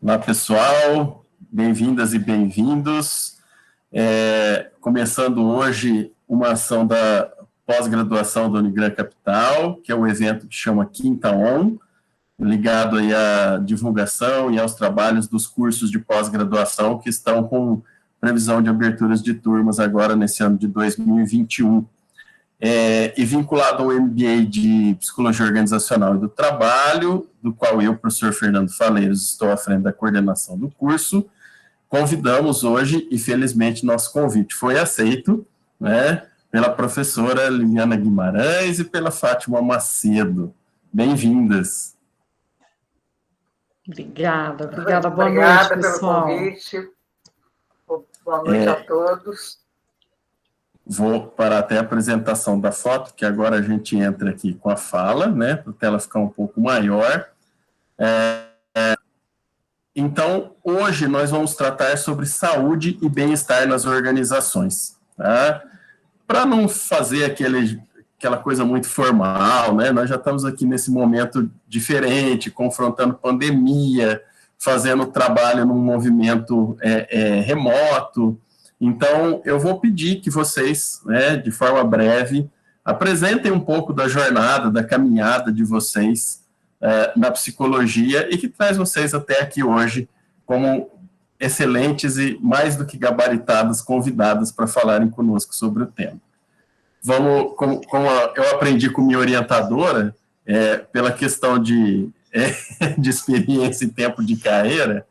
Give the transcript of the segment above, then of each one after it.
Olá, pessoal, bem-vindas e bem-vindos. Começando hoje uma ação da pós-graduação da Unigran Capital, que é um evento que chama Quinta On, ligado aí à divulgação e aos trabalhos dos cursos de pós-graduação que estão com previsão de aberturas de turmas agora nesse ano de 2021. E vinculado ao MBA de Psicologia Organizacional e do Trabalho, do qual eu, professor Fernando Faleiros, estou à frente da coordenação do curso, convidamos hoje, e felizmente nosso convite foi aceito, né, pela professora Liliana Guimarães e pela Fátima Macedo. Bem-vindas. Obrigada. Boa noite, pessoal. Obrigada pelo convite. Boa noite a todos. Vou parar até a apresentação da foto, que agora a gente entra aqui com a fala, né, para a tela ficar um pouco maior. Então, hoje nós vamos tratar sobre saúde e bem-estar nas organizações, tá? Para não fazer aquela coisa muito formal, né, nós já estamos aqui nesse momento diferente, confrontando pandemia, fazendo trabalho num movimento remoto. Então, eu vou pedir que vocês, né, de forma breve, apresentem um pouco da jornada, da caminhada de vocês na psicologia e que traz vocês até aqui hoje como excelentes e mais do que gabaritadas convidadas para falarem conosco sobre o tema. Vamos, como eu aprendi com minha orientadora, pela questão de experiência e tempo de carreira,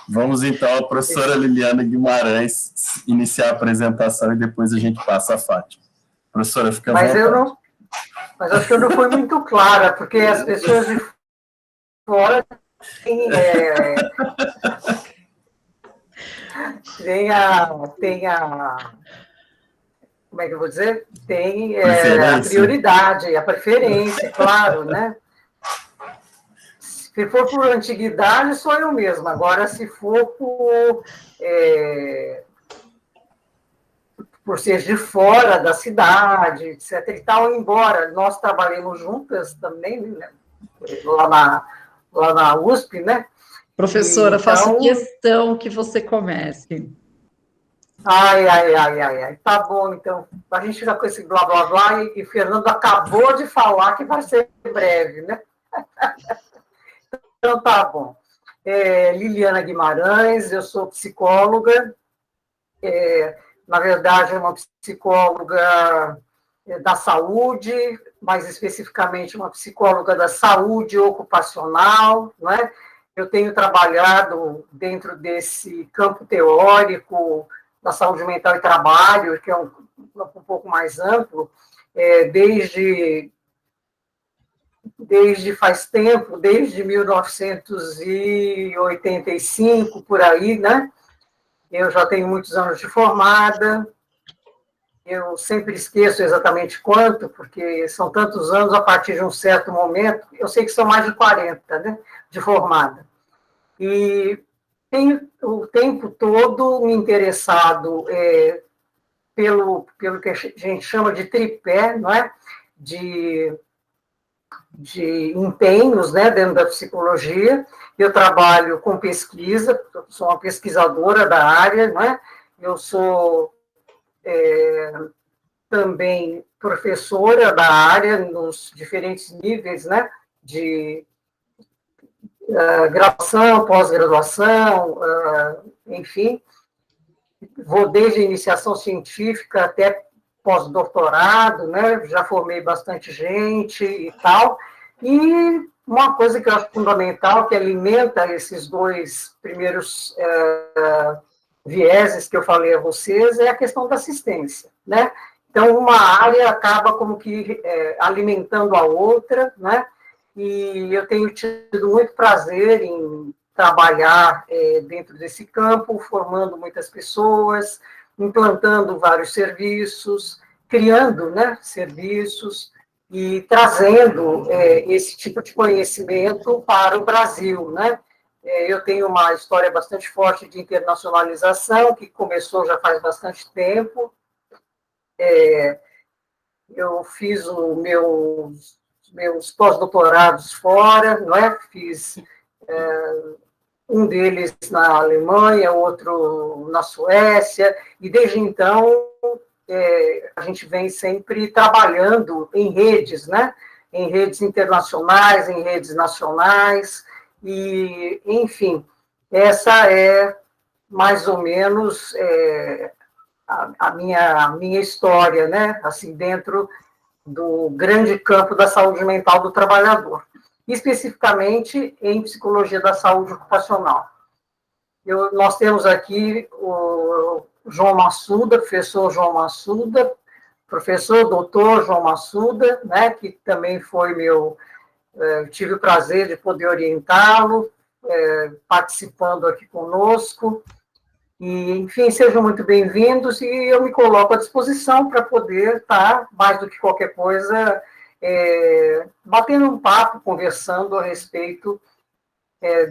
vamos, então, a professora Liliana Guimarães iniciar a apresentação e depois a gente passa a Fátima. Professora, fica à vontade. Mas acho que eu não fui muito clara, porque as pessoas de fora têm como é que eu vou dizer? Tem a prioridade, a preferência, claro, né? Se for por antiguidade, sou eu mesma. Agora, se for por ser de fora da cidade, etc. e tal, embora nós trabalhemos juntas também, né? lá na USP, né? Professora, então, faço questão que você comece. Tá bom, então. A gente fica com esse blá, blá, blá, e Fernando acabou de falar que vai ser breve, né? Então, tá bom. Liliana Guimarães, eu sou psicóloga, na verdade, é uma psicóloga da saúde, mais especificamente uma psicóloga da saúde ocupacional, não é? Eu tenho trabalhado dentro desse campo teórico da saúde mental e trabalho, que é um pouco mais amplo, desde faz tempo, desde 1985, por aí, né? Eu já tenho muitos anos de formada, eu sempre esqueço exatamente quanto, porque são tantos anos a partir de um certo momento, eu sei que são mais de 40, né, de formada. E tenho o tempo todo me interessado pelo que a gente chama de tripé, não é? De empenhos, né, dentro da psicologia. Eu trabalho com pesquisa, sou uma pesquisadora da área, não é? Eu sou também professora da área nos diferentes níveis, né, de graduação, pós-graduação, enfim. Vou desde a iniciação científica até pós-doutorado, né? Já formei bastante gente e tal. E uma coisa que eu acho fundamental, que alimenta esses dois primeiros vieses que eu falei a vocês, é a questão da assistência, né? Então, uma área acaba como que alimentando a outra, né? E eu tenho tido muito prazer em trabalhar dentro desse campo, formando muitas pessoas, implantando vários serviços, criando, né, serviços e trazendo esse tipo de conhecimento para o Brasil, né? Eu tenho uma história bastante forte de internacionalização, que começou já faz bastante tempo. Eu fiz os meus pós-doutorados fora, não é? Fiz um deles na Alemanha, outro na Suécia, e desde então a gente vem sempre trabalhando em redes, né? Em redes internacionais, em redes nacionais, e, enfim, essa é mais ou menos a minha história, né? Assim, dentro do grande campo da saúde mental do trabalhador, especificamente em psicologia da saúde ocupacional. Nós temos aqui o João Massuda, professor João Massuda, professor doutor João Massuda, né, que também foi tive o prazer de poder orientá-lo, participando aqui conosco. E, enfim, sejam muito bem-vindos e eu me coloco à disposição para poder estar, mais do que qualquer coisa, batendo um papo, conversando a respeito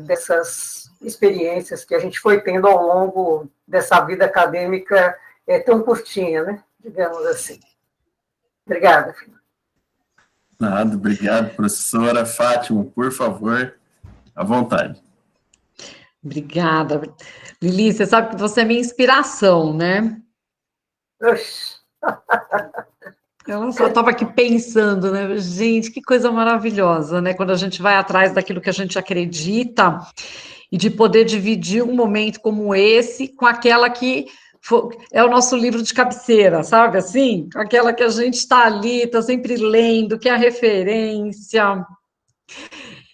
dessas experiências que a gente foi tendo ao longo dessa vida acadêmica tão curtinha, né? Digamos assim. Obrigada, filha. Nada, obrigado, professora Fátima, por favor, à vontade. Obrigada. Lili, você sabe que você é minha inspiração, né? Oxi. Eu só estava aqui pensando, né? Gente, que coisa maravilhosa, né? Quando a gente vai atrás daquilo que a gente acredita e de poder dividir um momento como esse com aquela que é o nosso livro de cabeceira, sabe? Assim, aquela que a gente está ali, está sempre lendo, que é a referência.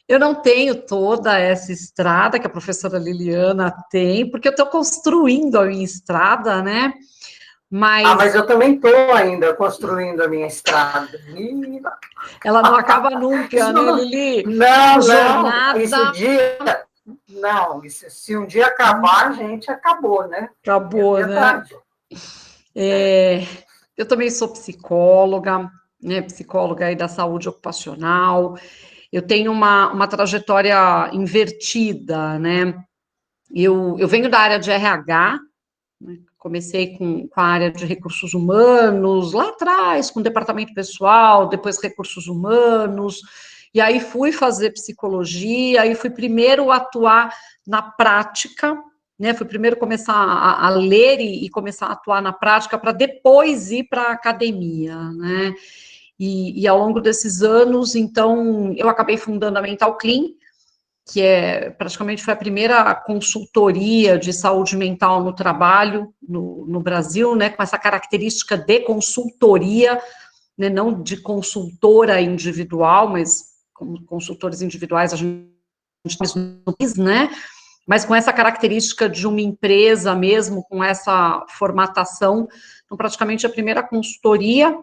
Eu não tenho toda essa estrada que a professora Liliana tem, porque eu estou construindo a minha estrada, né? Mas eu também estou ainda construindo a minha estrada. Ela não acaba nunca, né, Lili? Não, jornada... se um dia acabar, a gente acabou, né? Acabou, né? Eu também sou psicóloga, né? Psicóloga aí da saúde ocupacional. Eu tenho uma trajetória invertida, né? Eu venho da área de RH, né? Comecei com a área de recursos humanos, lá atrás, com departamento pessoal, depois recursos humanos, e aí fui fazer psicologia, e fui primeiro atuar na prática, né? Fui primeiro começar a ler e começar a atuar na prática, para depois ir para a academia, né? E ao longo desses anos, então, eu acabei fundando a Mental Clean, que praticamente foi a primeira consultoria de saúde mental no trabalho no Brasil, né, com essa característica de consultoria, né, não de consultora individual, mas como consultores individuais a gente não quis, né, mas com essa característica de uma empresa mesmo, com essa formatação. Então, praticamente a primeira consultoria,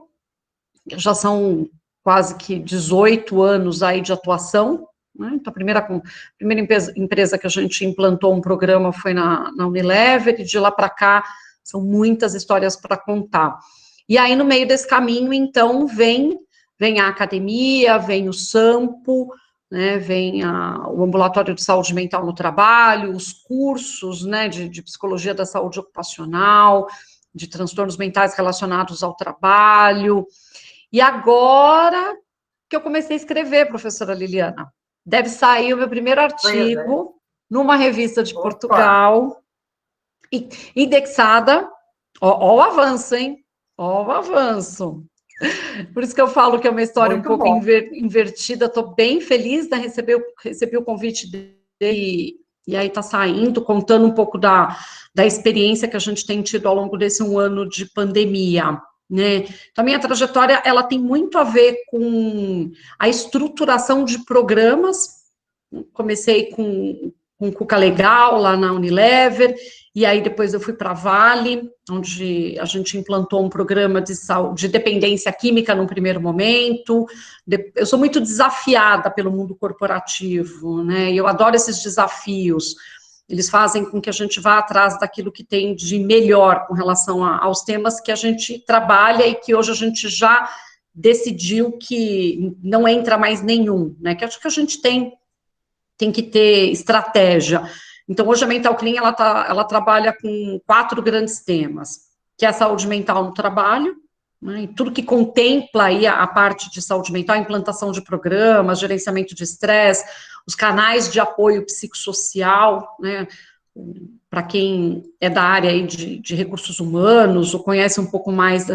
já são quase que 18 anos aí de atuação, né? Então, a primeira empresa que a gente implantou um programa foi na Unilever, e de lá para cá são muitas histórias para contar. E aí, no meio desse caminho, então, vem a academia, vem o SAMPO, né, vem o ambulatório de saúde mental no trabalho, os cursos, né, de psicologia da saúde ocupacional, de transtornos mentais relacionados ao trabalho. E agora que eu comecei a escrever, professora Liliana, deve sair o meu primeiro artigo numa revista de Portugal, indexada, ó o avanço, hein? Ó o avanço. Por isso que eu falo que é uma história muito um pouco invertida. Estou bem feliz, né? Recebi o convite dele, e aí está saindo, contando um pouco da experiência que a gente tem tido ao longo desse um ano de pandemia, né? Então, a minha trajetória, ela tem muito a ver com a estruturação de programas. Comecei com Cuca Legal, lá na Unilever, e aí depois eu fui para a Vale, onde a gente implantou um programa de dependência química num primeiro momento. Eu sou muito desafiada pelo mundo corporativo, né? E eu adoro esses desafios. Eles fazem com que a gente vá atrás daquilo que tem de melhor com relação aos temas que a gente trabalha e que hoje a gente já decidiu que não entra mais nenhum, né? Que acho que a gente tem que ter estratégia. Então, hoje a Mental Clean, ela trabalha com 4 grandes temas, que é a saúde mental no trabalho, né, e tudo que contempla aí a parte de saúde mental, a implantação de programas, gerenciamento de estresse, os canais de apoio psicossocial, né, para quem é da área aí de recursos humanos, ou conhece um pouco mais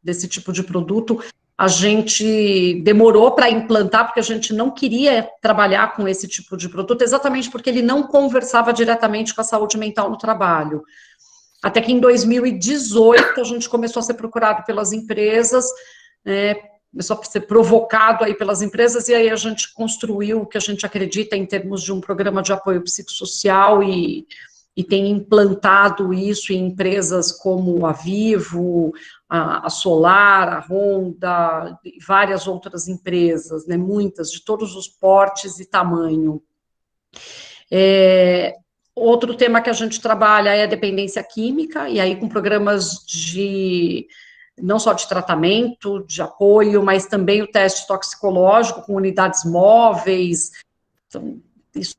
desse tipo de produto, a gente demorou para implantar, porque a gente não queria trabalhar com esse tipo de produto, exatamente porque ele não conversava diretamente com a saúde mental no trabalho. Até que em 2018 a gente começou a ser procurado pelas empresas, começou a ser provocado aí pelas empresas, e aí a gente construiu o que a gente acredita em termos de um programa de apoio psicossocial e tem implantado isso em empresas como a Vivo, a Solar, a Honda, e várias outras empresas, né, muitas, de todos os portes e tamanho. Outro tema que a gente trabalha é a dependência química, e aí com programas não só de tratamento, de apoio, mas também o teste toxicológico com unidades móveis, então, isso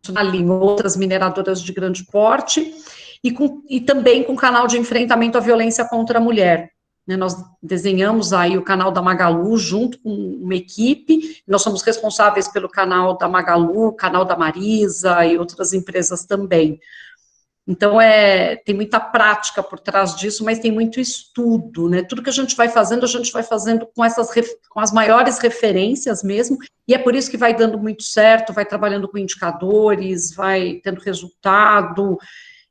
em outras mineradoras de grande porte, e também com o canal de enfrentamento à violência contra a mulher. Nós desenhamos aí o canal da Magalu junto com uma equipe, nós somos responsáveis pelo canal da Magalu, canal da Marisa e outras empresas também. Então, tem muita prática por trás disso, mas tem muito estudo, né? Tudo que a gente vai fazendo com as maiores referências mesmo, e é por isso que vai dando muito certo, vai trabalhando com indicadores, vai tendo resultado,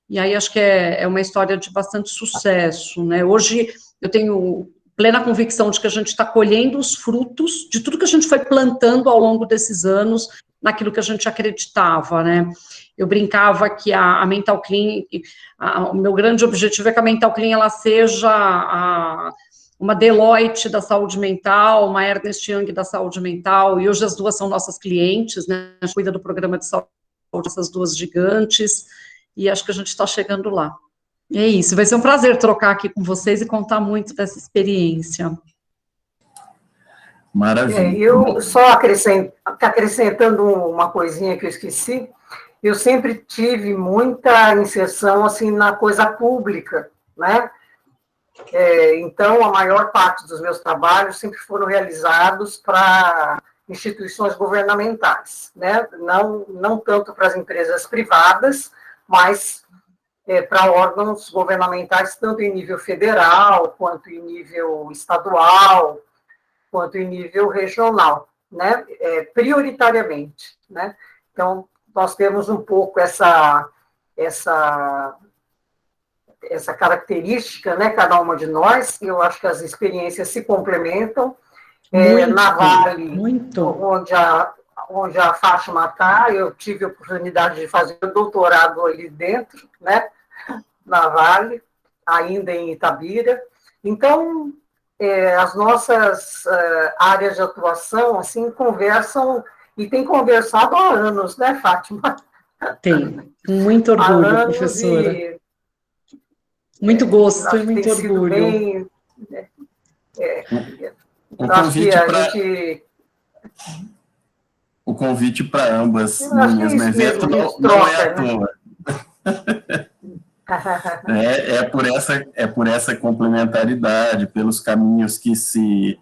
e aí acho que é uma história de bastante sucesso, né? Hoje eu tenho plena convicção de que a gente está colhendo os frutos de tudo que a gente foi plantando ao longo desses anos, naquilo que a gente acreditava, né? Eu brincava que a Mental Clean, o meu grande objetivo é que a Mental Clean ela seja uma Deloitte da saúde mental, uma Ernst Young da saúde mental, e hoje as duas são nossas clientes, né? A gente cuida do programa de saúde dessas duas gigantes, e acho que a gente está chegando lá. É isso, vai ser um prazer trocar aqui com vocês e contar muito dessa experiência. Maravilha. Eu só acrescentando uma coisinha que eu esqueci, eu sempre tive muita inserção assim, na coisa pública, né? Então, a maior parte dos meus trabalhos sempre foram realizados para instituições governamentais, né? Não tanto para as empresas privadas, mas para órgãos governamentais, tanto em nível federal, quanto em nível estadual, quanto em nível regional, né? Prioritariamente, né? Então, nós temos um pouco essa característica, né, cada uma de nós, e eu acho que as experiências se complementam. Na Vale, onde a Fátima está, eu tive a oportunidade de fazer o doutorado ali dentro, né, na Vale, ainda em Itabira. Então, as nossas áreas de atuação, assim, conversam, e tem conversado há anos, né, Fátima? Tem, com muito orgulho, professora. Muito gosto e muito orgulho. Bem, o convite para ambas no mesmo evento não é à toa. Por essa complementaridade, pelos caminhos que se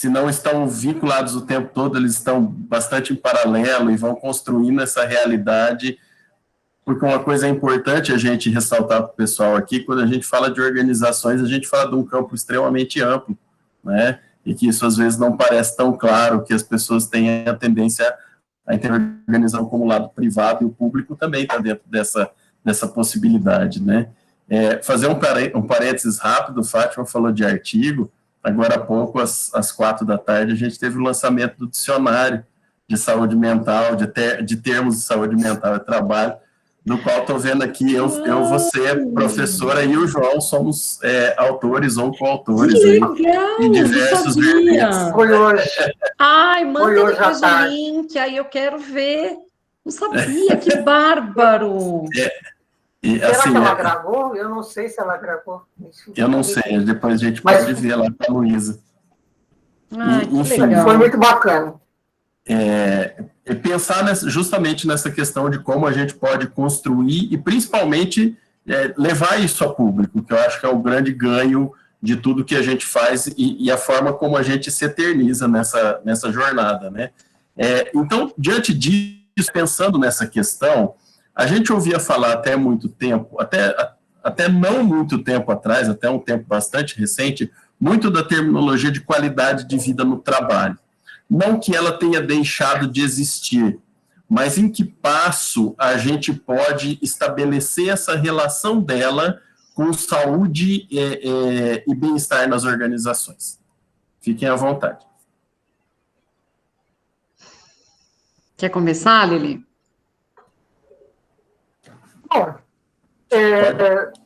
não estão vinculados o tempo todo, eles estão bastante em paralelo e vão construindo essa realidade, porque uma coisa é importante a gente ressaltar para o pessoal aqui, quando a gente fala de organizações, a gente fala de um campo extremamente amplo, né, e que isso às vezes não parece tão claro, que as pessoas têm a tendência a ter organização como lado privado, e o público também está dentro dessa possibilidade, né. Fazer um parênteses rápido, Fátima falou de artigo, agora há pouco, às 4 da tarde, a gente teve o lançamento do dicionário de saúde mental, de termos de saúde mental e trabalho, no qual estou vendo aqui, você, professora, e o João somos autores ou coautores. Que legal! Em diversos vertentes. Foi hoje. Ai, manda depois o link, aí eu quero ver. Não sabia, que bárbaro! Será assim, que ela gravou? Eu não sei se ela gravou. Eu não sei, depois a gente pode ver lá com a Luísa. Enfim, foi muito bacana. Pensar justamente nessa questão de como a gente pode construir e, principalmente, levar isso a público, que eu acho que é o grande ganho de tudo que a gente faz e a forma como a gente se eterniza nessa jornada, né? Então, diante disso, pensando nessa questão, a gente ouvia falar até muito tempo, até não muito tempo atrás, até um tempo bastante recente, muito da terminologia de qualidade de vida no trabalho. Não que ela tenha deixado de existir, mas em que passo a gente pode estabelecer essa relação dela com saúde e bem-estar nas organizações. Fiquem à vontade. Quer começar, Lili? Bom,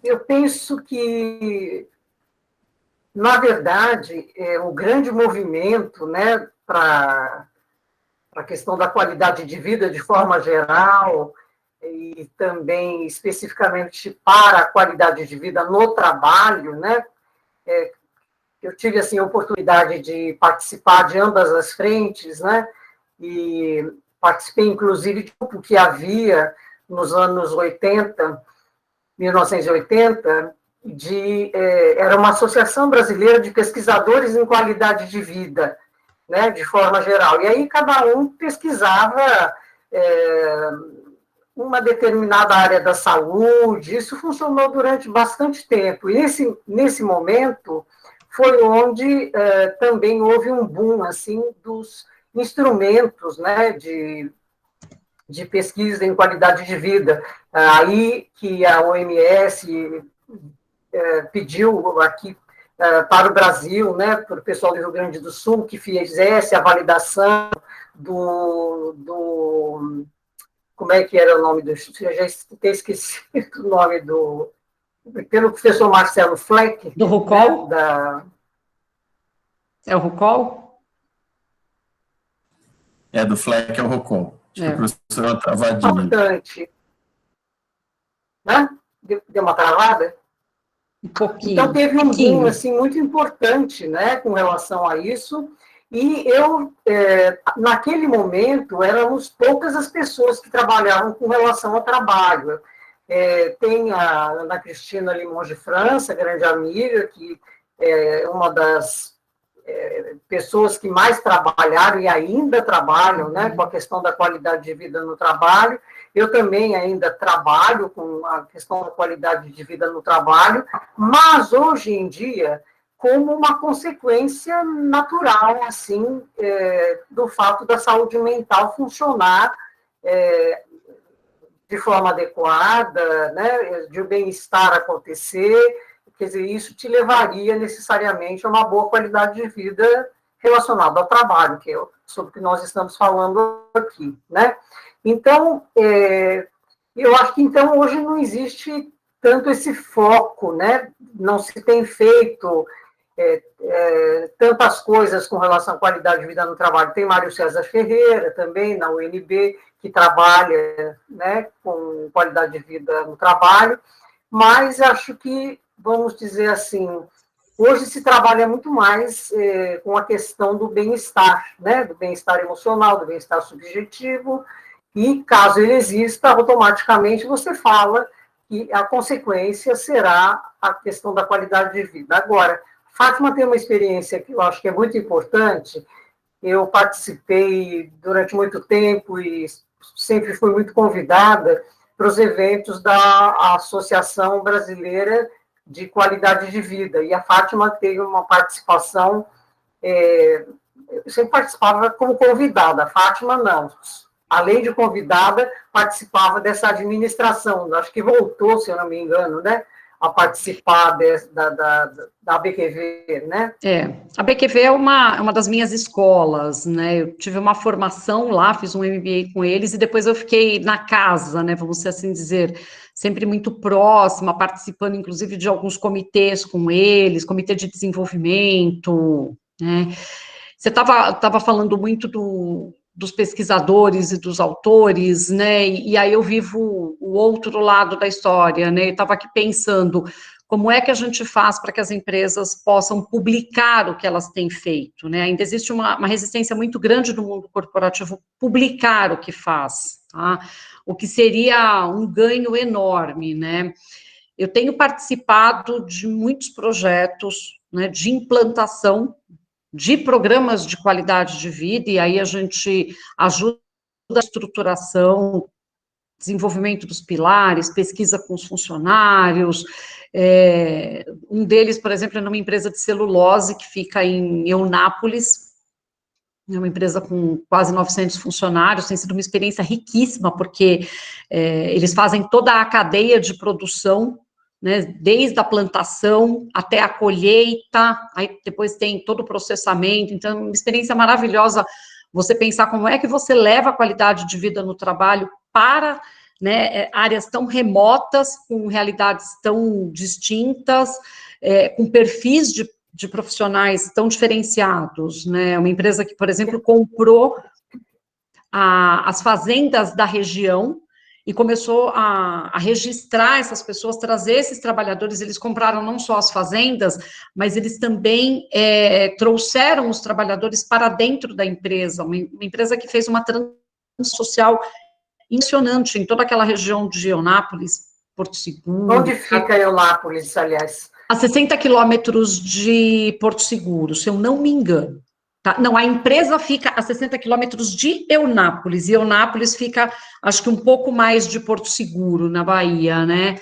eu penso que, na verdade, o grande movimento, né, para a questão da qualidade de vida de forma geral, e também especificamente para a qualidade de vida no trabalho, né? Eu tive assim a oportunidade de participar de ambas as frentes, né? E participei inclusive de um grupo que havia nos anos 80, 1980, era uma associação brasileira de pesquisadores em qualidade de vida, né, de forma geral. E aí cada um pesquisava uma determinada área da saúde. Isso funcionou durante bastante tempo. E nesse momento foi onde também houve um boom assim dos instrumentos, né, de pesquisa em qualidade de vida. Aí que a OMS pediu aqui para o Brasil, né, para o pessoal do Rio Grande do Sul, que fizesse a validação como é que era o nome do... Eu já até esqueci o nome pelo professor Marcelo Fleck. Do RUCOL? Né, É o RUCOL? Do Fleck é o RUCOL. Acho que a professora é uma travadinha. Importante. Né? Deu uma travada? Um pouquinho. Então, teve um boom assim, muito importante, né, com relação a isso, e eu, naquele momento, éramos poucas as pessoas que trabalhavam com relação ao trabalho. Tem a Ana Cristina Limon de França, grande amiga, que é uma das pessoas que mais trabalharam e ainda trabalham, né, com a questão da qualidade de vida no trabalho. Eu também ainda trabalho com a questão da qualidade de vida no trabalho, mas hoje em dia, como uma consequência natural, assim, do fato da saúde mental funcionar de forma adequada, né, de o bem-estar acontecer. Quer dizer, isso te levaria necessariamente a uma boa qualidade de vida relacionada ao trabalho, que é sobre o que nós estamos falando aqui, né? Então, eu acho que então hoje não existe tanto esse foco, né? Não se tem feito tantas coisas com relação à qualidade de vida no trabalho. Tem Mário César Ferreira também, na UNB, que trabalha, né, com qualidade de vida no trabalho, mas acho que, vamos dizer assim, hoje se trabalha muito mais com a questão do bem-estar, né? Do bem-estar emocional, do bem-estar subjetivo, e caso ele exista, automaticamente você fala que a consequência será a questão da qualidade de vida. Agora, Fátima tem uma experiência que eu acho que é muito importante. Eu participei durante muito tempo e sempre fui muito convidada para os eventos da Associação Brasileira de Qualidade de Vida, e a Fátima teve uma participação, eu sempre participava como convidada, a Fátima não, além de convidada, participava dessa administração, acho que voltou, se eu não me engano, né, a participar da BQV, né? A BQV é uma das minhas escolas, né? Eu tive uma formação lá, fiz um MBA com eles, e depois eu fiquei na casa, né? Vamos assim dizer, sempre muito próxima, participando, inclusive, de alguns comitês com eles, comitê de desenvolvimento, né? Você estava falando muito dos pesquisadores e dos autores, né, e aí eu vivo o outro lado da história, né, eu estava aqui pensando, como é que a gente faz para que as empresas possam publicar o que elas têm feito, né, ainda existe uma resistência muito grande do mundo corporativo publicar o que faz, tá, o que seria um ganho enorme, né. Eu tenho participado de muitos projetos, né, de implantação de programas de qualidade de vida, e aí a gente ajuda a estruturação, desenvolvimento dos pilares, pesquisa com os funcionários. Um deles, por exemplo, é numa empresa de celulose que fica em Eunápolis, é uma empresa com quase 900 funcionários, tem sido uma experiência riquíssima, porque eles fazem toda a cadeia de produção, né, desde a plantação até a colheita, aí depois tem todo o processamento, então é uma experiência maravilhosa você pensar como é que você leva a qualidade de vida no trabalho para, né, áreas tão remotas, com realidades tão distintas, com perfis de profissionais tão diferenciados, né, uma empresa que, por exemplo, comprou as fazendas da região e começou a registrar essas pessoas, trazer esses trabalhadores. Eles compraram não só as fazendas, mas eles também trouxeram os trabalhadores para dentro da empresa, uma empresa que fez uma transição social impressionante em toda aquela região de Eunápolis, Porto Seguro. Onde fica Eunápolis, aliás? A 60 quilômetros de Porto Seguro, se eu não me engano. Tá? Não, a empresa fica a 60 quilômetros de Eunápolis, e Eunápolis fica, acho que um pouco mais de Porto Seguro, na Bahia, né?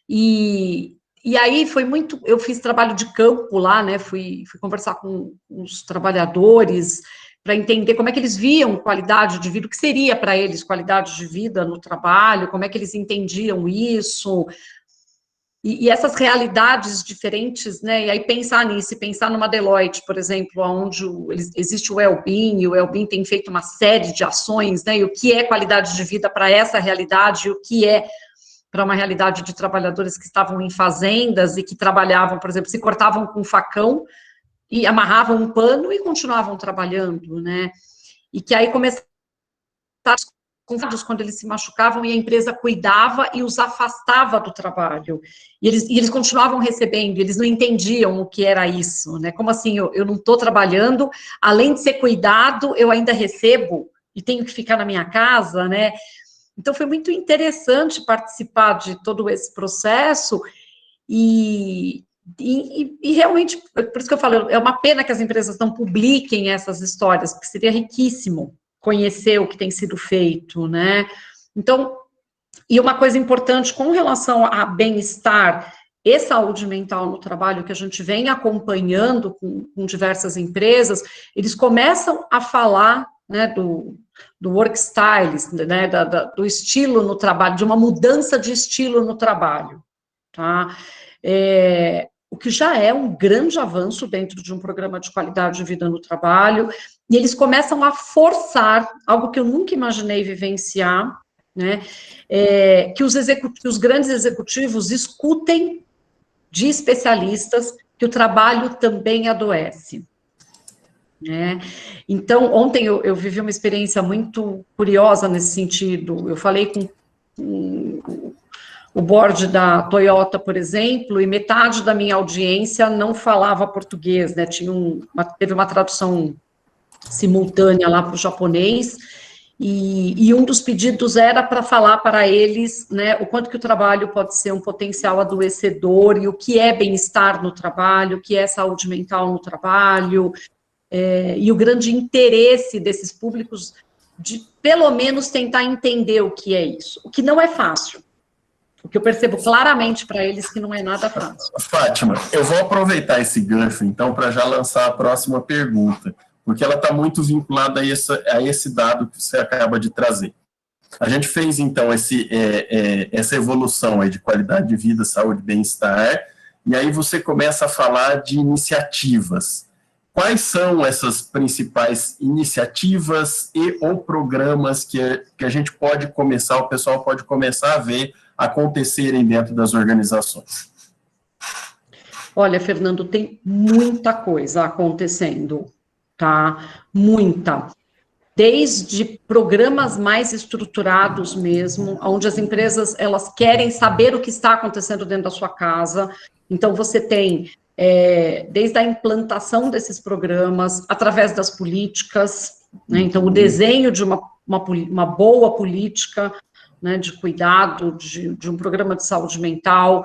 E aí foi muito, eu fiz trabalho de campo lá, né? Fui conversar com os trabalhadores para entender como é que eles viam qualidade de vida, o que seria para eles qualidade de vida no trabalho, como é que eles entendiam isso. E essas realidades diferentes, né, e aí pensar nisso, pensar numa Deloitte, por exemplo, onde existe o Wellbeing, e o Wellbeing tem feito uma série de ações, né, e o que é qualidade de vida para essa realidade, e o que é para uma realidade de trabalhadores que estavam em fazendas e que trabalhavam, por exemplo, se cortavam com um facão e amarravam um pano e continuavam trabalhando, né, e que aí começaram quando eles se machucavam, e a empresa cuidava e os afastava do trabalho, e eles continuavam recebendo, eles não entendiam o que era isso, né, como assim, eu não estou trabalhando, além de ser cuidado, eu ainda recebo, e tenho que ficar na minha casa, né, então foi muito interessante participar de todo esse processo, e realmente, por isso que eu falo, é uma pena que as empresas não publiquem essas histórias, porque seria riquíssimo conhecer o que tem sido feito, né? Então, e uma coisa importante com relação a bem-estar e saúde mental no trabalho, que a gente vem acompanhando com diversas empresas, eles começam a falar, né, do work styles, né, do estilo no trabalho, de uma mudança de estilo no trabalho, tá? O que já é um grande avanço dentro de um programa de qualidade de vida no trabalho, e eles começam a forçar, algo que eu nunca imaginei vivenciar, né, que os grandes executivos escutem de especialistas que o trabalho também adoece. Né? Então, ontem eu vivi uma experiência muito curiosa nesse sentido. Eu falei com o board da Toyota, por exemplo, e metade da minha audiência não falava português, né? Teve uma tradução simultânea lá para o japonês, e um dos pedidos era para falar para eles, né, o quanto que o trabalho pode ser um potencial adoecedor, e o que é bem-estar no trabalho, o que é saúde mental no trabalho, e o grande interesse desses públicos de, pelo menos, tentar entender o que é isso, o que não é fácil. O que eu percebo claramente para eles que não é nada fácil. Fátima, eu vou aproveitar esse gancho, então, para já lançar a próxima pergunta, porque ela está muito vinculada a esse dado que você acaba de trazer. A gente fez, então, essa evolução aí de qualidade de vida, saúde e bem-estar, e aí você começa a falar de iniciativas. Quais são essas principais iniciativas ou programas que a gente pode começar, o pessoal pode começar a ver acontecerem dentro das organizações? Olha, Fernando, tem muita coisa acontecendo, tá? Muita. Desde programas mais estruturados mesmo, onde as empresas, elas querem saber o que está acontecendo dentro da sua casa. Então, você tem, desde a implantação desses programas, através das políticas, né? Então, o desenho de uma boa política, né, de cuidado, de um programa de saúde mental,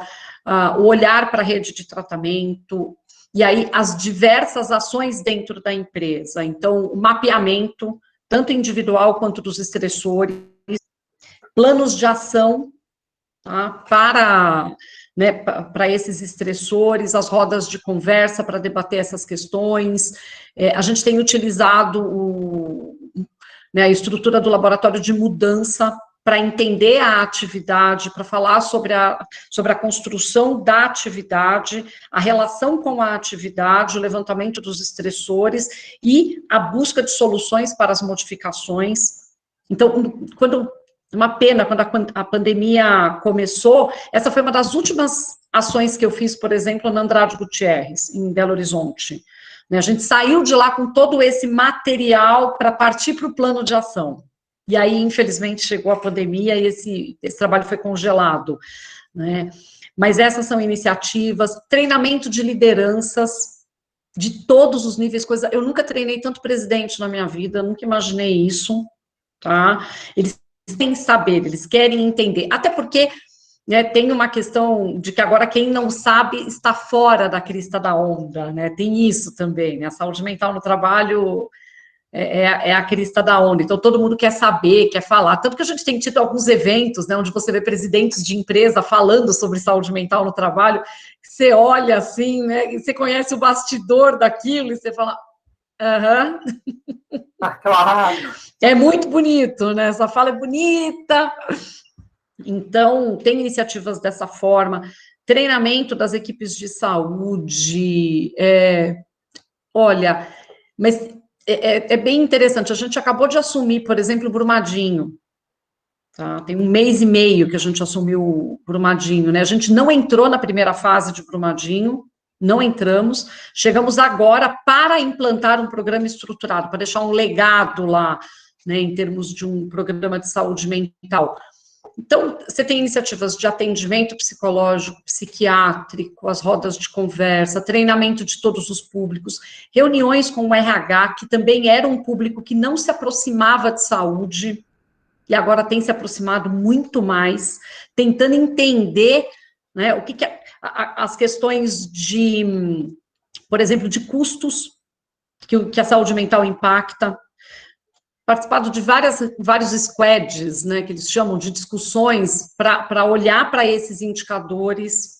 o olhar para a rede de tratamento, e aí as diversas ações dentro da empresa. Então, o mapeamento, tanto individual quanto dos estressores, planos de ação, tá, para esses estressores, as rodas de conversa para debater essas questões. A gente tem utilizado a estrutura do laboratório de mudança para entender a atividade, para falar sobre a construção da atividade, a relação com a atividade, o levantamento dos estressores e a busca de soluções para as modificações. Então, uma pena, quando a pandemia começou, essa foi uma das últimas ações que eu fiz, por exemplo, na Andrade Gutierrez, em Belo Horizonte. A gente saiu de lá com todo esse material para partir para o plano de ação. E aí, infelizmente, chegou a pandemia e esse trabalho foi congelado, né? Mas essas são iniciativas, treinamento de lideranças de todos os níveis, coisa. Eu nunca treinei tanto presidente na minha vida, nunca imaginei isso, tá? Eles têm saber, eles querem entender, até porque, né, tem uma questão de que agora quem não sabe está fora da crista da onda, né? Tem isso também, né? A saúde mental no trabalho é a crista da onda, então todo mundo quer saber, quer falar, tanto que a gente tem tido alguns eventos, né, onde você vê presidentes de empresa falando sobre saúde mental no trabalho, você olha assim, né, e você conhece o bastidor daquilo, e você fala, aham, Claro. É muito bonito, né, essa fala é bonita. Então, tem iniciativas dessa forma, treinamento das equipes de saúde, olha, mas é bem interessante, a gente acabou de assumir, por exemplo, o Brumadinho, tá? Tem 1 mês e meio que a gente assumiu o Brumadinho, né? A gente não entrou na primeira fase de Brumadinho, não entramos, chegamos agora para implantar um programa estruturado, para deixar um legado lá, né, em termos de um programa de saúde mental. Então, você tem iniciativas de atendimento psicológico, psiquiátrico, as rodas de conversa, treinamento de todos os públicos, reuniões com o RH, que também era um público que não se aproximava de saúde, e agora tem se aproximado muito mais, tentando entender, né, o que as questões de, por exemplo, de custos que a saúde mental impacta, participado de vários squads, né, que eles chamam de discussões, para olhar para esses indicadores.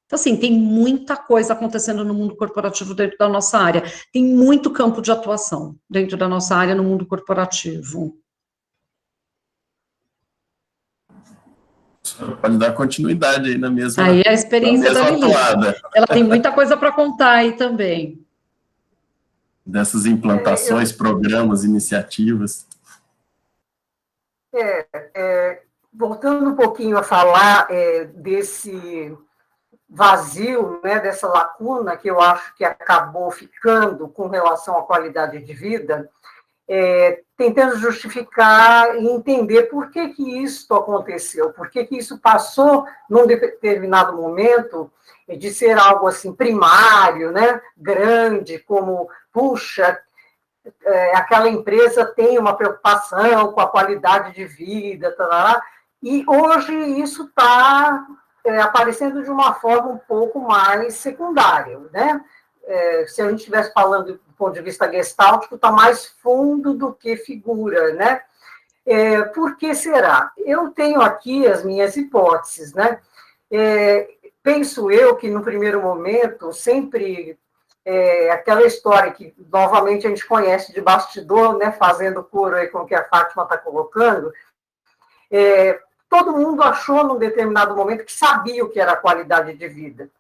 Então, assim, tem muita coisa acontecendo no mundo corporativo dentro da nossa área, tem muito campo de atuação dentro da nossa área no mundo corporativo. Pode dar continuidade aí na mesma, Aí a experiência da Lili, atuada. ela tem muita coisa para contar aí também. Dessas implantações, programas, iniciativas. Voltando um pouquinho a falar desse vazio, né, dessa lacuna que eu acho que acabou ficando com relação à qualidade de vida, tentando justificar e entender por que isso aconteceu, por que isso passou num determinado momento de ser algo assim primário, né, grande, como, puxa, aquela empresa tem uma preocupação com a qualidade de vida, e hoje isso está aparecendo de uma forma um pouco mais secundária, né? Se a gente estivesse falando do ponto de vista gestáltico, está mais fundo do que figura, né? Por que será? Eu tenho aqui as minhas hipóteses, né? Penso eu que, no primeiro momento, sempre aquela história que, novamente, a gente conhece de bastidor, né? Fazendo coro aí com o que a Fátima está colocando, todo mundo achou, num determinado momento, que sabia o que era a qualidade de vida.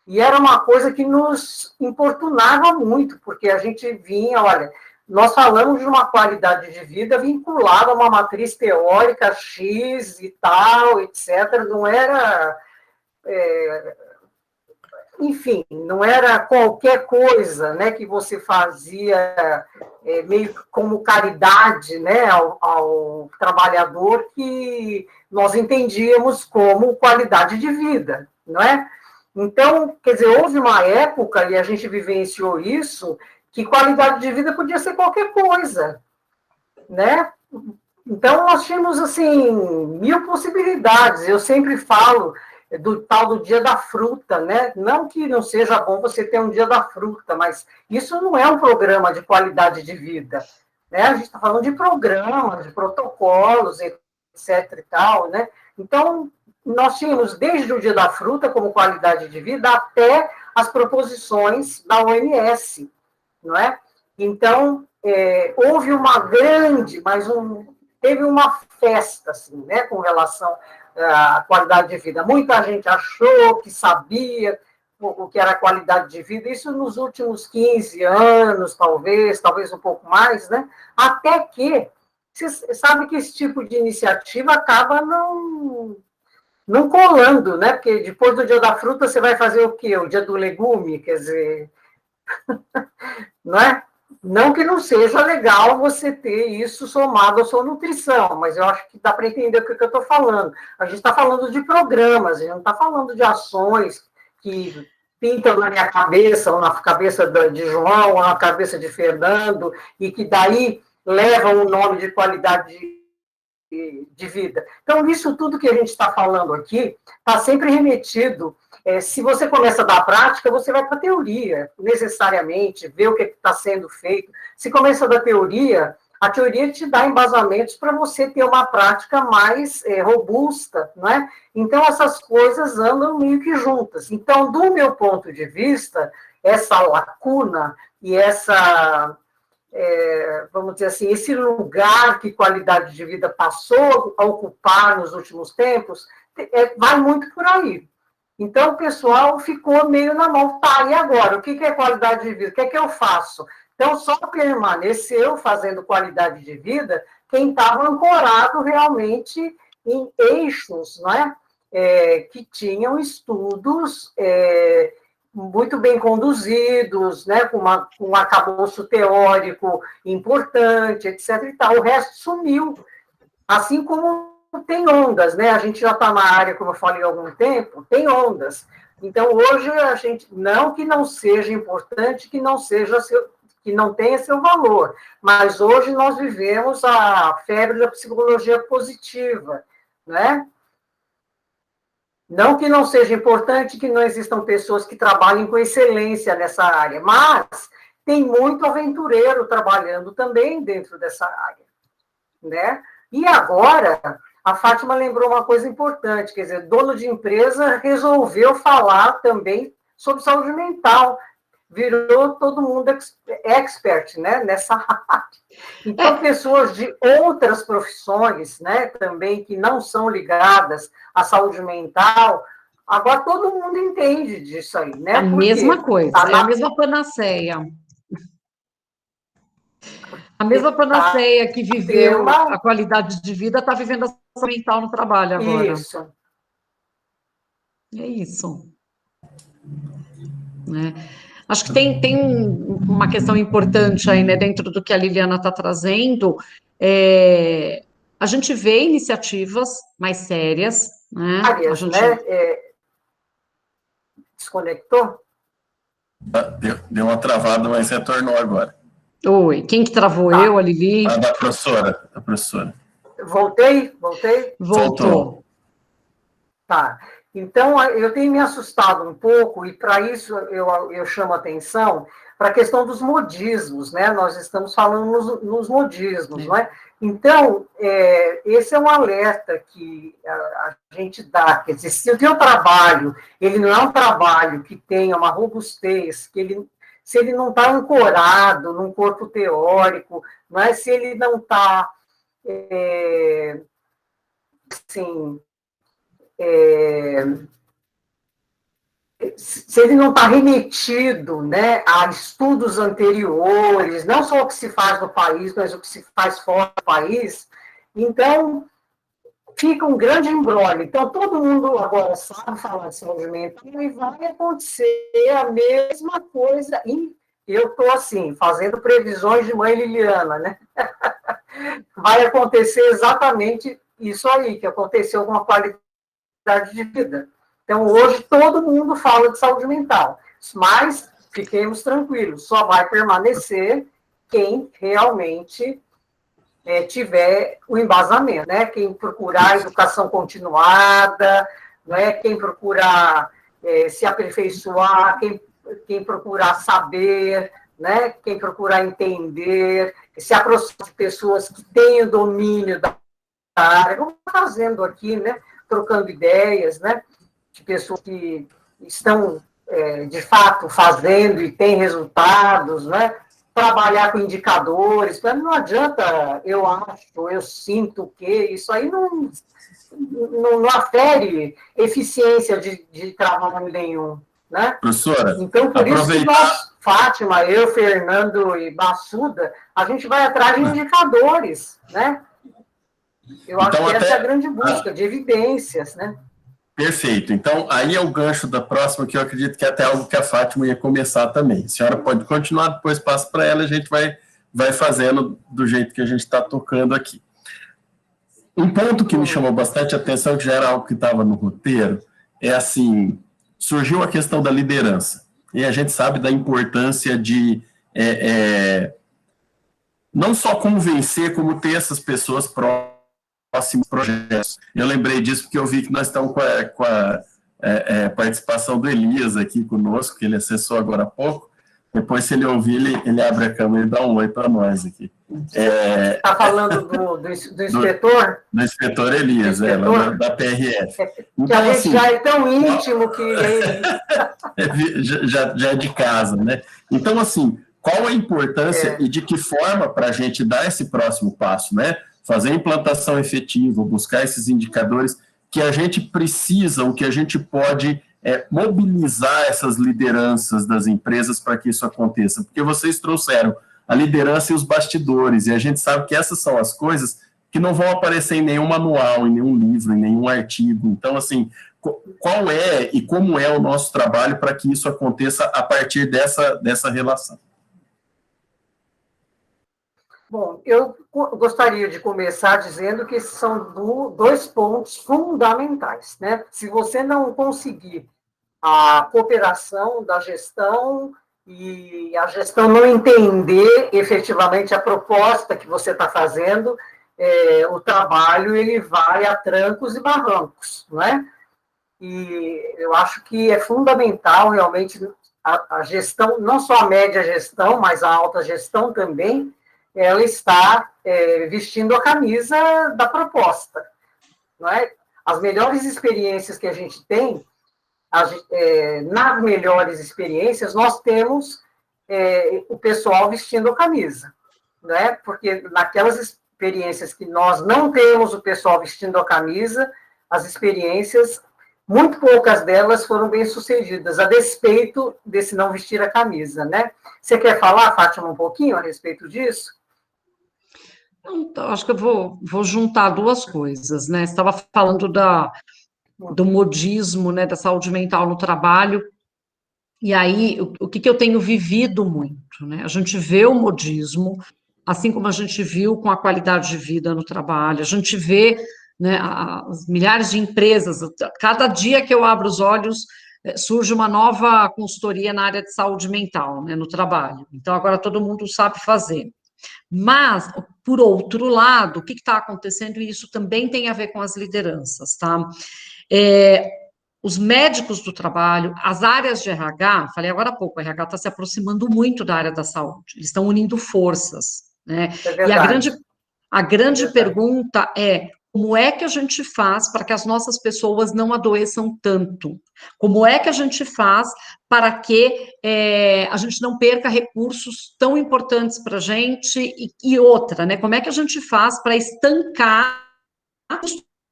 E era uma coisa que nos importunava muito, porque a gente vinha, olha, nós falamos de uma qualidade de vida vinculada a uma matriz teórica X e tal, etc. Não era, enfim, não era qualquer coisa, né, que você fazia meio como caridade, né, ao trabalhador, que nós entendíamos como qualidade de vida, não é? Então, quer dizer, houve uma época, e a gente vivenciou isso, que qualidade de vida podia ser qualquer coisa, né? Então, nós tínhamos, assim, 1000 possibilidades. Eu sempre falo do tal do dia da fruta, né? Não que não seja bom você ter um dia da fruta, mas isso não é um programa de qualidade de vida, né? A gente está falando de programas, de protocolos, etc. e tal, né? Então, nós tínhamos desde o dia da fruta como qualidade de vida até as proposições da OMS, não é? Então, houve uma grande, teve uma festa, assim, né, com relação à qualidade de vida. Muita gente achou que sabia o que era qualidade de vida, isso nos últimos 15 anos, talvez um pouco mais, né? Até que, você sabe que esse tipo de iniciativa acaba não colando, né? Porque depois do dia da fruta você vai fazer o quê? O dia do legume, quer dizer, não é? Não que não seja legal você ter isso somado à sua nutrição, mas eu acho que dá para entender o que eu estou falando. A gente está falando de programas, a gente não está falando de ações que pintam na minha cabeça, ou na cabeça de João, ou na cabeça de Fernando, e que daí levam o nome de qualidade de vida. Então, isso tudo que a gente está falando aqui está sempre remetido. Se você começa da prática, você vai para a teoria, necessariamente, ver o que está sendo feito. Se começa da teoria, a teoria te dá embasamentos para você ter uma prática mais robusta, não é? Então, essas coisas andam meio que juntas. Então, do meu ponto de vista, essa lacuna e essa... vamos dizer assim, esse lugar que qualidade de vida passou a ocupar nos últimos tempos, vai muito por aí. Então, o pessoal ficou meio na mão. Tá, e agora? O que é qualidade de vida? O que eu faço? Então, só permaneceu fazendo qualidade de vida quem estava ancorado realmente em eixos, não é? Que tinham estudos muito bem conduzidos, né, com um arcabouço teórico importante, etc. E tal. O resto sumiu, assim como tem ondas, né? A gente já está na área, como eu falei há algum tempo, tem ondas. Então, hoje, a gente, não que não seja importante, que não tenha seu valor, mas hoje nós vivemos a febre da psicologia positiva, né? Não que não seja importante que não existam pessoas que trabalhem com excelência nessa área, mas tem muito aventureiro trabalhando também dentro dessa área, né? E agora, a Fátima lembrou uma coisa importante, quer dizer, dono de empresa resolveu falar também sobre saúde mental, virou todo mundo expert, né, nessa área. Então, pessoas de outras profissões, né, também, que não são ligadas à saúde mental, agora todo mundo entende disso aí, né? A mesma coisa, é a mesma panaceia. A mesma panaceia que viveu a qualidade de vida está vivendo a saúde mental no trabalho agora. Isso. É isso. Acho que tem uma questão importante aí, né, dentro do que a Liliana está trazendo. A gente vê iniciativas mais sérias, né? Várias, né? Desconectou? Deu uma travada, mas retornou agora. Oi, quem que travou? Eu, a Lili? Da professora. Voltei? Voltou. Tá. Então, eu tenho me assustado um pouco, e para isso eu chamo a atenção para a questão dos modismos, né? Nós estamos falando nos modismos, não é? Então, esse é um alerta que a gente dá, quer dizer, se o teu trabalho, ele não é um trabalho que tenha uma robustez, se ele não está ancorado num corpo teórico, não é? Se ele não está, assim, se ele não está remetido, né, a estudos anteriores, não só o que se faz no país, mas o que se faz fora do país, então fica um grande imbróglio. Então, todo mundo agora sabe falar de saúde mental e vai acontecer a mesma coisa. E eu estou, assim, fazendo previsões de mãe Liliana, né? Vai acontecer exatamente isso aí, que aconteceu com a qualidade de vida. Então, hoje, todo mundo fala de saúde mental, mas fiquemos tranquilos, só vai permanecer quem realmente tiver o embasamento, né? Quem procurar educação continuada, não é? Quem procura se aperfeiçoar, quem procura saber, né? Quem procura entender, se aproximar de pessoas que têm o domínio da área, como fazendo aqui, né? Trocando ideias, né? De pessoas que estão, de fato, fazendo e têm resultados, né? Trabalhar com indicadores, não adianta eu acho, eu sinto que, isso aí não afere eficiência de trabalho nenhum, né? Professora, Então, por isso que nós, Fátima, eu, Fernando e Bassuda, a gente vai atrás de indicadores, né? Eu acho que essa é a grande busca, de evidências, né? Perfeito. Então, aí é o gancho da próxima, que eu acredito que é até algo que a Fátima ia começar também. A senhora pode continuar, depois passa para ela, a gente vai fazendo do jeito que a gente está tocando aqui. Um ponto que me chamou bastante atenção, que já era algo que estava no roteiro, é assim, surgiu a questão da liderança. E a gente sabe da importância de não só convencer, como ter essas pessoas próximos projetos. Eu lembrei disso porque eu vi que nós estamos com a participação do Elias aqui conosco, que ele acessou agora há pouco. Depois, se ele ouvir, ele abre a câmera e dá um oi para nós aqui. Está falando do inspetor? Do inspetor Elias, lá da PRF. Então, que a gente assim, já é tão íntimo que ele... já é de casa, né? Então, assim, qual a importância e de que forma para a gente dar esse próximo passo, né? Fazer a implantação efetiva, buscar esses indicadores que a gente precisa, o que a gente pode mobilizar essas lideranças das empresas para que isso aconteça, porque vocês trouxeram a liderança e os bastidores, e a gente sabe que essas são as coisas que não vão aparecer em nenhum manual, em nenhum livro, em nenhum artigo. Então, assim, qual é e como é o nosso trabalho para que isso aconteça a partir dessa relação? Bom, eu gostaria de começar dizendo que são dois pontos fundamentais, né? Se você não conseguir a cooperação da gestão e a gestão não entender efetivamente a proposta que você está fazendo, o trabalho ele vai a trancos e barrancos, não é? E eu acho que é fundamental realmente a gestão, não só a média gestão, mas a alta gestão também, ela está vestindo a camisa da proposta, não é? As melhores experiências que a gente tem, nas melhores experiências, nós temos o pessoal vestindo a camisa, não é? Porque naquelas experiências que nós não temos o pessoal vestindo a camisa, as experiências, muito poucas delas foram bem-sucedidas, a despeito desse não vestir a camisa, né? Você quer falar, Fátima, um pouquinho a respeito disso? Então, acho que eu vou juntar duas coisas, né? Você estava falando do modismo, né, da saúde mental no trabalho, e aí, o que eu tenho vivido muito, né? A gente vê o modismo, assim como a gente viu com a qualidade de vida no trabalho, a gente vê, né, as milhares de empresas, cada dia que eu abro os olhos, surge uma nova consultoria na área de saúde mental, né, no trabalho. Então, agora todo mundo sabe fazer. Mas, por outro lado, o que está acontecendo, e isso também tem a ver com as lideranças, tá? Os médicos do trabalho, as áreas de RH, falei agora há pouco, o RH está se aproximando muito da área da saúde, eles estão unindo forças, né? E a grande pergunta é, como é que a gente faz para que as nossas pessoas não adoeçam tanto? Como é que a gente faz para que a gente não perca recursos tão importantes para a gente? E outra, né? Como é que a gente faz para estancar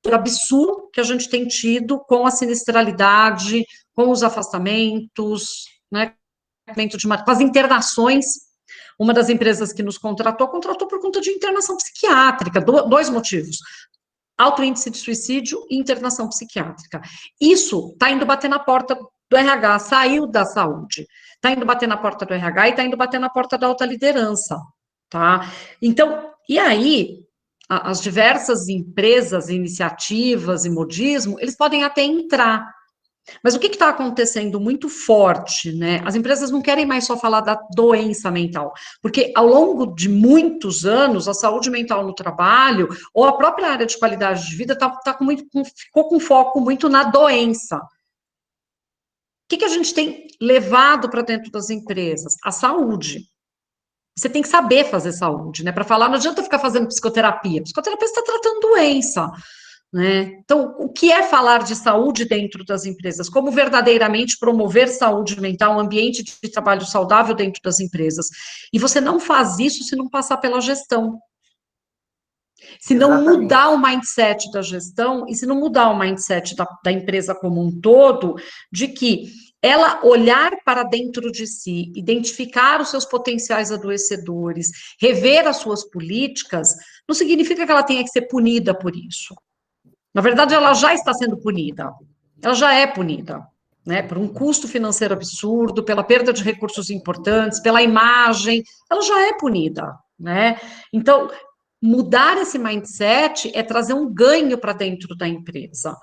o absurdo que a gente tem tido com a sinistralidade, com os afastamentos, né? Com as internações? Uma das empresas que nos contratou por conta de internação psiquiátrica, dois motivos. Alto índice de suicídio e internação psiquiátrica. Isso está indo bater na porta do RH, saiu da saúde. Está indo bater na porta do RH e está indo bater na porta da alta liderança, tá? Então, e aí, as diversas empresas, iniciativas e modismo, eles podem até entrar, Mas o que está acontecendo muito forte, né? As empresas não querem mais só falar da doença mental, porque ao longo de muitos anos, a saúde mental no trabalho, ou a própria área de qualidade de vida, ficou com foco muito na doença. O que a gente tem levado para dentro das empresas? A saúde. Você tem que saber fazer saúde, né? Para falar, não adianta ficar fazendo psicoterapia. Psicoterapia está tratando doença. Né? Então, o que é falar de saúde dentro das empresas? Como verdadeiramente promover saúde mental, um ambiente de trabalho saudável dentro das empresas? E você não faz isso se não passar pela gestão. Se não mudar o mindset da gestão e se não mudar o mindset da empresa como um todo, de que ela olhar para dentro de si, identificar os seus potenciais adoecedores, rever as suas políticas, não significa que ela tenha que ser punida por isso. Na verdade, ela já está sendo punida. Ela já é punida, né? Por um custo financeiro absurdo, pela perda de recursos importantes, pela imagem, ela já é punida, né? Então, mudar esse mindset é trazer um ganho para dentro da empresa.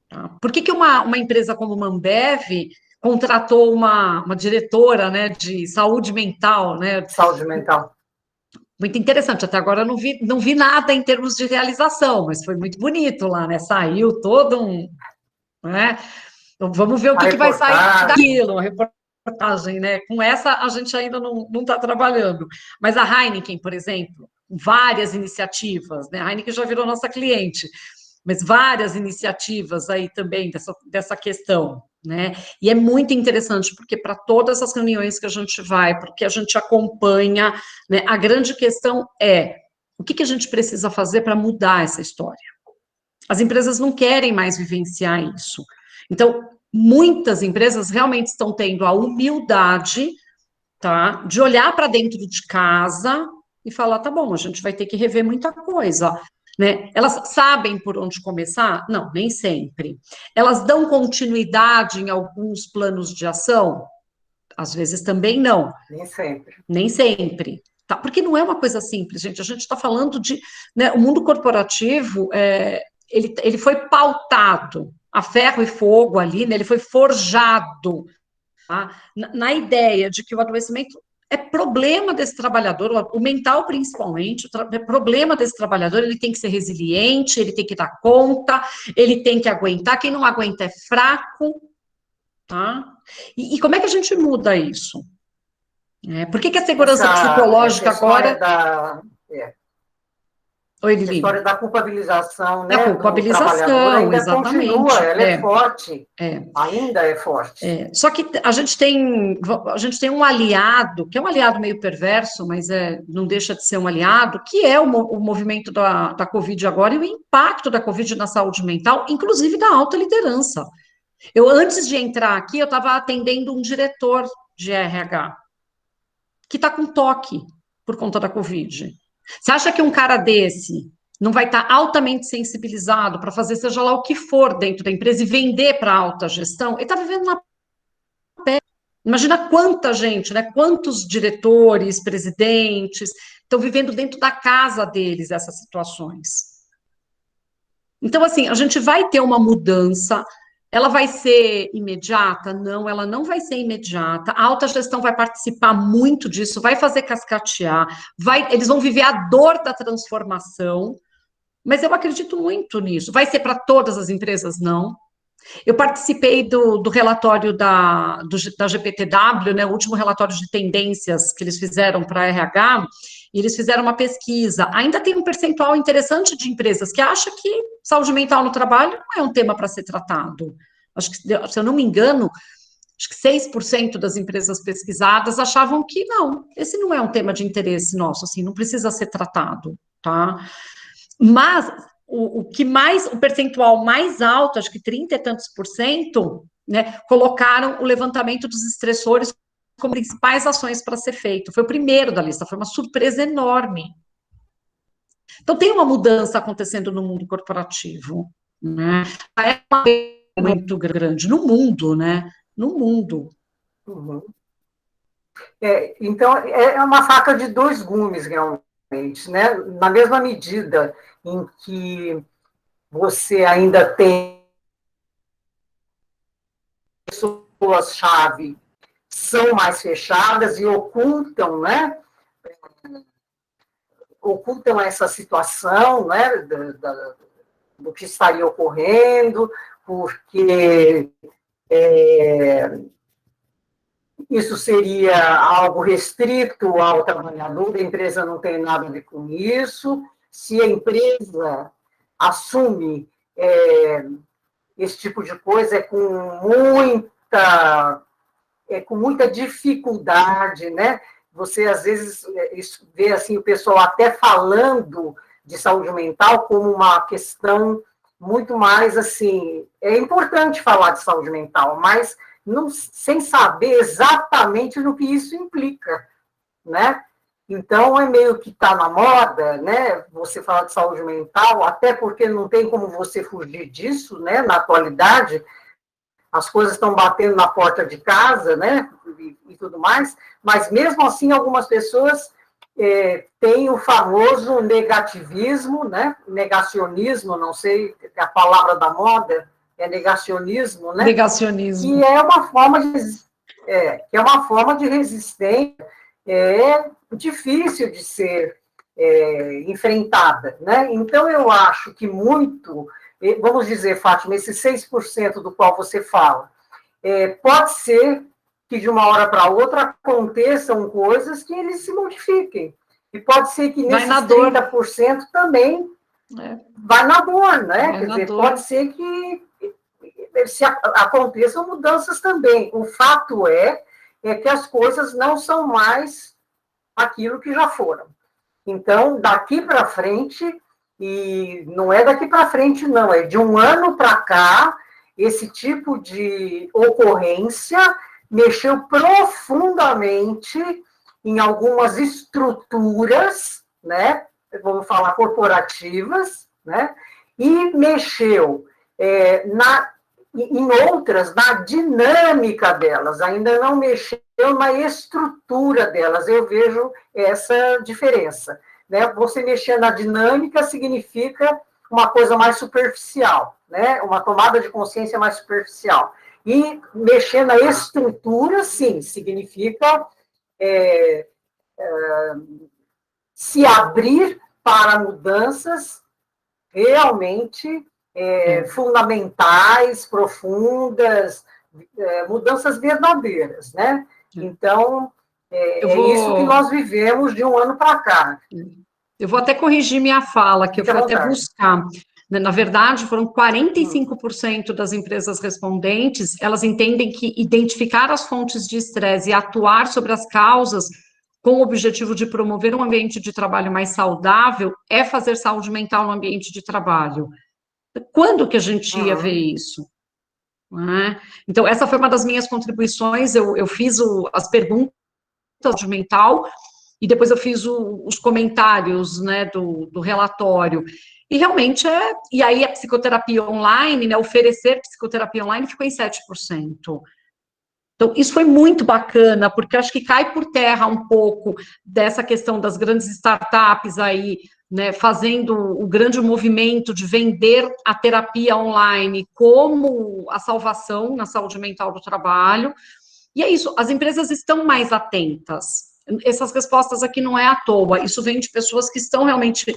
Tá? Por que uma empresa como uma Ambev contratou uma diretora, né, de saúde mental, né? Saúde mental. Muito interessante, até agora eu não vi nada em termos de realização, mas foi muito bonito lá, né? Saiu todo um. Né? Então, vamos ver o que vai sair daquilo, uma reportagem, né? Com essa a gente ainda não está trabalhando. Mas a Heineken, por exemplo, várias iniciativas, né? A Heineken já virou nossa cliente, mas várias iniciativas aí também dessa questão, né? E é muito interessante, porque para todas as reuniões que a gente vai, porque a gente acompanha, né, a grande questão é o que a gente precisa fazer para mudar essa história. As empresas não querem mais vivenciar isso. Então, muitas empresas realmente estão tendo a humildade, tá, de olhar para dentro de casa e falar, tá bom, a gente vai ter que rever muita coisa. Né? Elas sabem por onde começar? Não, nem sempre. Elas dão continuidade em alguns planos de ação? Às vezes também não. Nem sempre. Nem sempre. Tá? Porque não é uma coisa simples, gente. A gente está falando de. Né, o mundo corporativo, ele foi pautado a ferro e fogo ali, né, ele foi forjado, tá? Na ideia de que o adoecimento é problema desse trabalhador, o mental principalmente, é problema desse trabalhador, ele tem que ser resiliente, ele tem que dar conta, ele tem que aguentar, quem não aguenta é fraco, tá? E como é que a gente muda isso? Por que a segurança psicológica agora... Oi, Lili. A história da culpabilização, né? A culpabilização, ainda exatamente. Continua, ela é forte. Ainda é forte. Só que a gente tem um aliado, que é um aliado meio perverso, mas não deixa de ser um aliado, que é o movimento da Covid agora e o impacto da Covid na saúde mental, inclusive da alta liderança. Antes de entrar aqui, eu estava atendendo um diretor de RH, que está com toque por conta da Covid. Você acha que um cara desse não vai estar altamente sensibilizado para fazer seja lá o que for dentro da empresa e vender para a alta gestão? Ele está vivendo na pele. Imagina quanta gente, né? Quantos diretores, presidentes estão vivendo dentro da casa deles essas situações. Então, assim, a gente vai ter uma mudança. Ela vai ser imediata? Não, ela não vai ser imediata. A alta gestão vai participar muito disso, vai fazer cascatear, eles vão viver a dor da transformação, mas eu acredito muito nisso. Vai ser para todas as empresas? Não. Eu participei do relatório da GPTW, né, o último relatório de tendências que eles fizeram para a RH, e eles fizeram uma pesquisa. Ainda tem um percentual interessante de empresas que acha que saúde mental no trabalho não é um tema para ser tratado. Acho que, se eu não me engano, acho que 6% das empresas pesquisadas achavam que não, esse não é um tema de interesse nosso, assim, não precisa ser tratado, tá? Mas o percentual mais alto, acho que 30 e tantos por cento, né, colocaram o levantamento dos estressores como principais ações para ser feito. Foi o primeiro da lista, foi uma surpresa enorme. Então, tem uma mudança acontecendo no mundo corporativo, né? É uma muito grande no mundo, né? No mundo. Uhum. Então, é uma faca de dois gumes, realmente, né? Na mesma medida em que você ainda tem pessoas-chave são mais fechadas e ocultam, né? Ocultam essa situação, né? Do que estaria ocorrendo, porque isso seria algo restrito ao trabalhador, a empresa não tem nada a ver com isso. Se a empresa assume esse tipo de coisa, é com muita dificuldade, né? Você, às vezes, vê assim, o pessoal até falando de saúde mental como uma questão muito mais, assim, é importante falar de saúde mental, mas não, sem saber exatamente no que isso implica, né? Então, é meio que está na moda, né? Você falar de saúde mental, até porque não tem como você fugir disso, né? Na atualidade, as coisas estão batendo na porta de casa, né? E tudo mais, mas mesmo assim, algumas pessoas têm o famoso negativismo, né? Negacionismo, não sei, a palavra da moda é negacionismo, né? Negacionismo. Que é uma forma de resistência difícil de ser enfrentada, né? Então, eu acho que muito, vamos dizer, Fátima, esse 6% do qual você fala, pode ser que de uma hora para outra aconteçam coisas que eles se modifiquem. E pode ser que nesses 30% também vai na dor, né? Quer dizer, pode ser que aconteçam mudanças também. O fato é que as coisas não são mais aquilo que já foram. Então, daqui para frente, e não é daqui para frente, não, é de um ano para cá, esse tipo de ocorrência mexeu profundamente em algumas estruturas, né, vamos falar corporativas, né, e mexeu em outras, na dinâmica delas, ainda não mexeu na estrutura delas, eu vejo essa diferença, né? Você mexer na dinâmica significa uma coisa mais superficial, né? Uma tomada de consciência mais superficial. E mexer na estrutura, sim, significa se abrir para mudanças realmente fundamentais, profundas, mudanças verdadeiras, né? Então, isso que nós vivemos de um ano para cá. Eu vou até corrigir minha fala, que eu fui até buscar. Na verdade, foram 45% das empresas respondentes, elas entendem que identificar as fontes de estresse e atuar sobre as causas com o objetivo de promover um ambiente de trabalho mais saudável é fazer saúde mental no ambiente de trabalho. Quando que a gente ia ver isso? Então, essa foi uma das minhas contribuições, eu fiz as perguntas de saúde mental, e depois eu fiz os comentários, né, do relatório, e realmente e aí a psicoterapia online, né, oferecer psicoterapia online ficou em 7%. Então, isso foi muito bacana, porque acho que cai por terra um pouco dessa questão das grandes startups aí, né, fazendo o grande movimento de vender a terapia online como a salvação na saúde mental do trabalho. E é isso, as empresas estão mais atentas. Essas respostas aqui não é à toa, isso vem de pessoas que estão realmente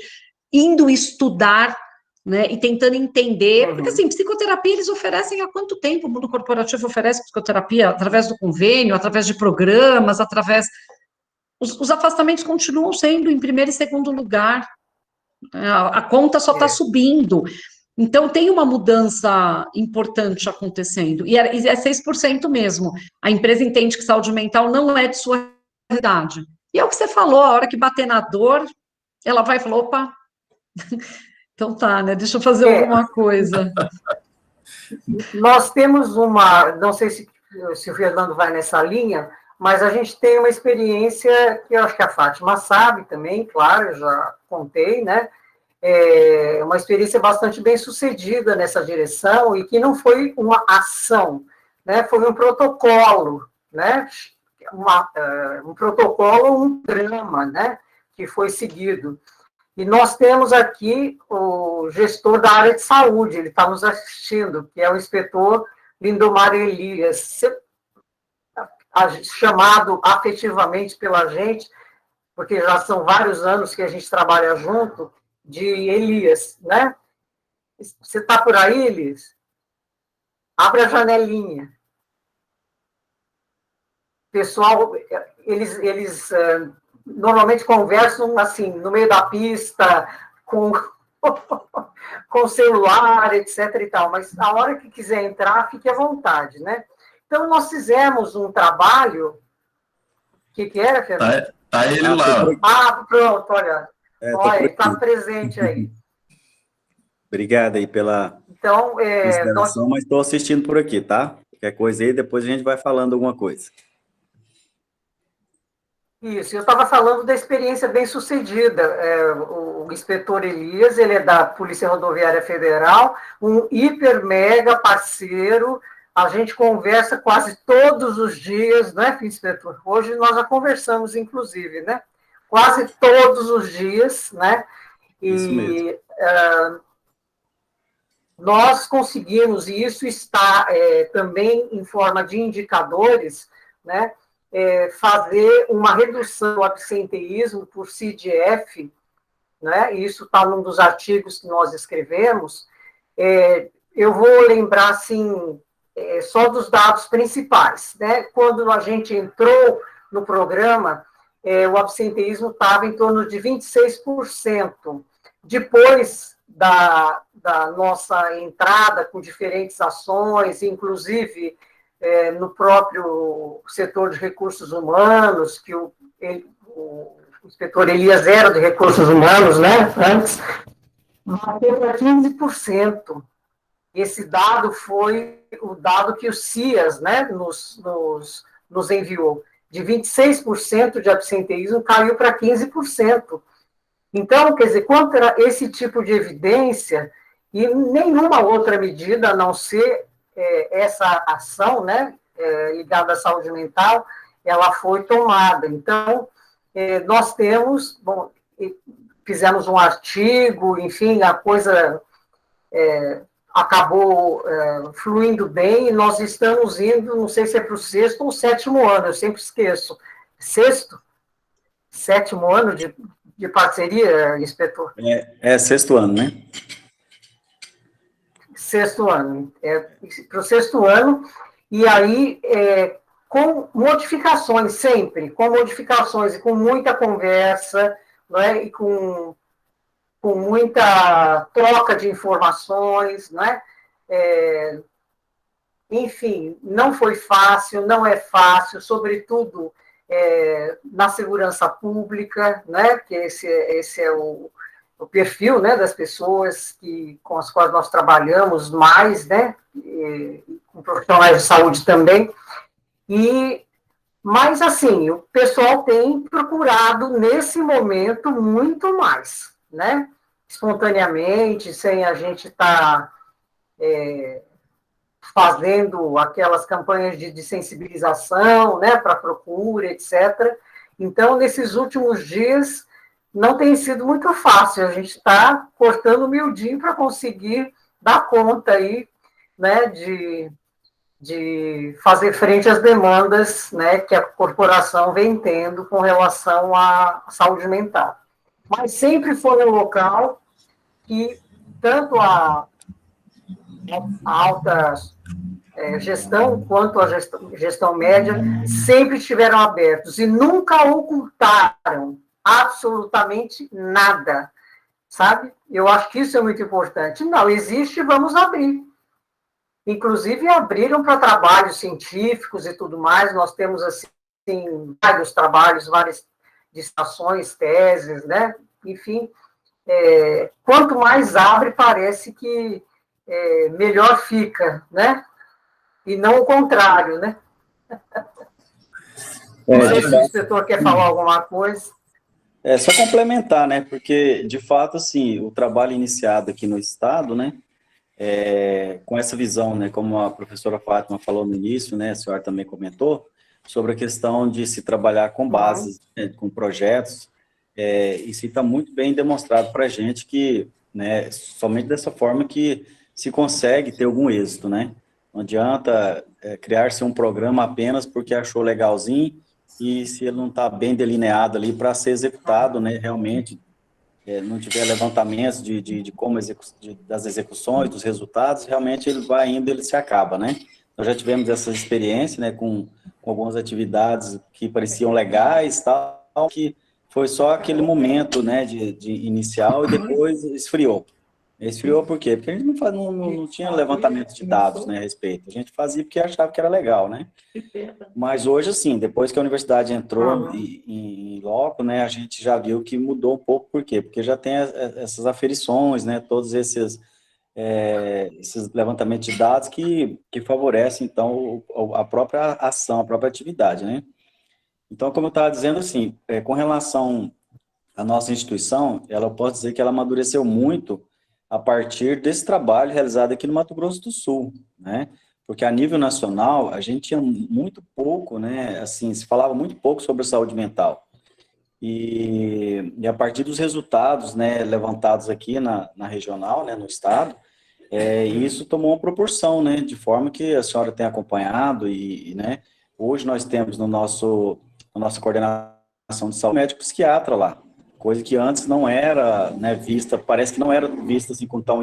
indo estudar, né, e tentando entender, porque assim, psicoterapia eles oferecem há quanto tempo? O mundo corporativo oferece psicoterapia através do convênio, através de programas, através... Os afastamentos continuam sendo em primeiro e segundo lugar, a conta só está subindo. Então, tem uma mudança importante acontecendo, e é 6% mesmo. A empresa entende que saúde mental não é de sua realidade. E é o que você falou, a hora que bater na dor, ela vai e fala, opa, então tá, né, deixa eu fazer alguma coisa. Nós temos não sei se o Fernando vai nessa linha, mas a gente tem uma experiência que eu acho que a Fátima sabe também, claro, eu já contei, né, uma experiência bastante bem sucedida nessa direção e que não foi uma ação, né, foi um protocolo, né, um protocolo, um drama, né, que foi seguido. E nós temos aqui o gestor da área de saúde, ele está nos assistindo, que é o inspetor Lindomar Elias, chamado afetivamente pela gente, porque já são vários anos que a gente trabalha junto, de Elias, né? Você está por aí, Elias? Abre a janelinha. Pessoal, eles normalmente conversam assim, no meio da pista, com com celular, etc. e tal, mas a hora que quiser entrar, fique à vontade, né? Então, nós fizemos um trabalho. O que era, Fernando? Tá ele lá. Pronto, olha. Olha, ele está presente aí. Obrigado aí pela então, consideração, mas estou assistindo por aqui, tá? Qualquer coisa aí, depois a gente vai falando alguma coisa. Isso, eu estava falando da experiência bem-sucedida. O inspetor Elias, ele é da Polícia Rodoviária Federal, um hiper mega parceiro. A gente conversa quase todos os dias, né, inspetor? Hoje nós já conversamos, inclusive, né? Quase todos os dias, né? Isso mesmo. Nós conseguimos, e isso está também em forma de indicadores, né? Fazer uma redução do absenteísmo por CIDF, né? Isso está num dos artigos que nós escrevemos. Eu vou lembrar, assim, só dos dados principais, né? Quando a gente entrou no programa, o absenteísmo estava em torno de 26%. Depois da nossa entrada com diferentes ações, inclusive no próprio setor de recursos humanos, que o inspetor Elias era de recursos humanos, né, antes, bateu para 15%. Esse dado foi o dado que o CIAS, né, nos enviou. De 26% de absenteísmo caiu para 15%. Então, quer dizer, contra esse tipo de evidência, e nenhuma outra medida, a não ser essa ação, né, ligada à saúde mental, ela foi tomada. Então, nós temos, bom, fizemos um artigo, enfim, a coisa acabou fluindo bem, e nós estamos indo, não sei se é para o 6º ou 7º ano, eu sempre esqueço. 6º? 7º ano de parceria, inspetor? 6º ano, né? 6º ano. Para o 6º ano, e aí, com modificações, sempre, com modificações, e com muita conversa, não é? E com muita troca de informações, né? Enfim, não foi fácil, não é fácil, sobretudo na segurança pública, né? Que esse é o perfil, né, das pessoas com as quais nós trabalhamos mais, né? Com profissionais de saúde também. Mas, assim, o pessoal tem procurado, nesse momento, muito mais, né? Espontaneamente, sem a gente estar fazendo aquelas campanhas de sensibilização, né, para procura, etc. Então, nesses últimos dias, não tem sido muito fácil, a gente está cortando miudinho para conseguir dar conta aí, né, de fazer frente às demandas, né, que a corporação vem tendo com relação à saúde mental. Mas sempre foi um local que tanto a alta gestão quanto a gestão média sempre estiveram abertos e nunca ocultaram absolutamente nada, sabe? Eu acho que isso é muito importante. Não existe, vamos abrir. Inclusive, abriram para trabalhos científicos e tudo mais. Nós temos, assim, vários trabalhos, várias dissertações, teses, né? Enfim, quanto mais abre, parece que melhor fica, né? E não o contrário, né? Não sei se o inspetor quer falar alguma coisa. Só complementar, né? Porque, de fato, assim, o trabalho iniciado aqui no Estado, né? Com essa visão, né? Como a professora Fátima falou no início, né? A senhora também comentou, sobre a questão de se trabalhar com bases, né, com projetos. Isso está muito bem demonstrado para a gente que, né? Somente dessa forma que se consegue ter algum êxito, né? Não adianta criar-se um programa apenas porque achou legalzinho e se ele não está bem delineado ali para ser executado, né, realmente, não tiver levantamentos de como das execuções, dos resultados, realmente ele vai indo, ele se acaba, né? Nós já tivemos essa experiência, né, com algumas atividades que pareciam legais, tal, que foi só aquele momento, né, de inicial e depois esfriou. Esfriou por quê? Porque a gente não tinha levantamento de dados, né, a respeito. A gente fazia porque achava que era legal, né? Mas hoje, assim, depois que a universidade entrou em loco, né, a gente já viu que mudou um pouco. Por quê? Porque já tem essas aferições, né, todos esses levantamentos de dados que favorecem, então, a própria ação, a própria atividade, né? Então, como eu estava dizendo, assim, com relação à nossa instituição, ela pode dizer que ela amadureceu muito a partir desse trabalho realizado aqui no Mato Grosso do Sul, né? Porque a nível nacional, a gente tinha muito pouco, né? Assim, se falava muito pouco sobre a saúde mental. E a partir dos resultados, né, levantados aqui na regional, né, no estado, isso tomou uma proporção, né, de forma que a senhora tem acompanhado né, hoje nós temos na nossa coordenação de saúde médico psiquiatra lá, coisa que antes não era, né, vista, parece que não era vista assim com tal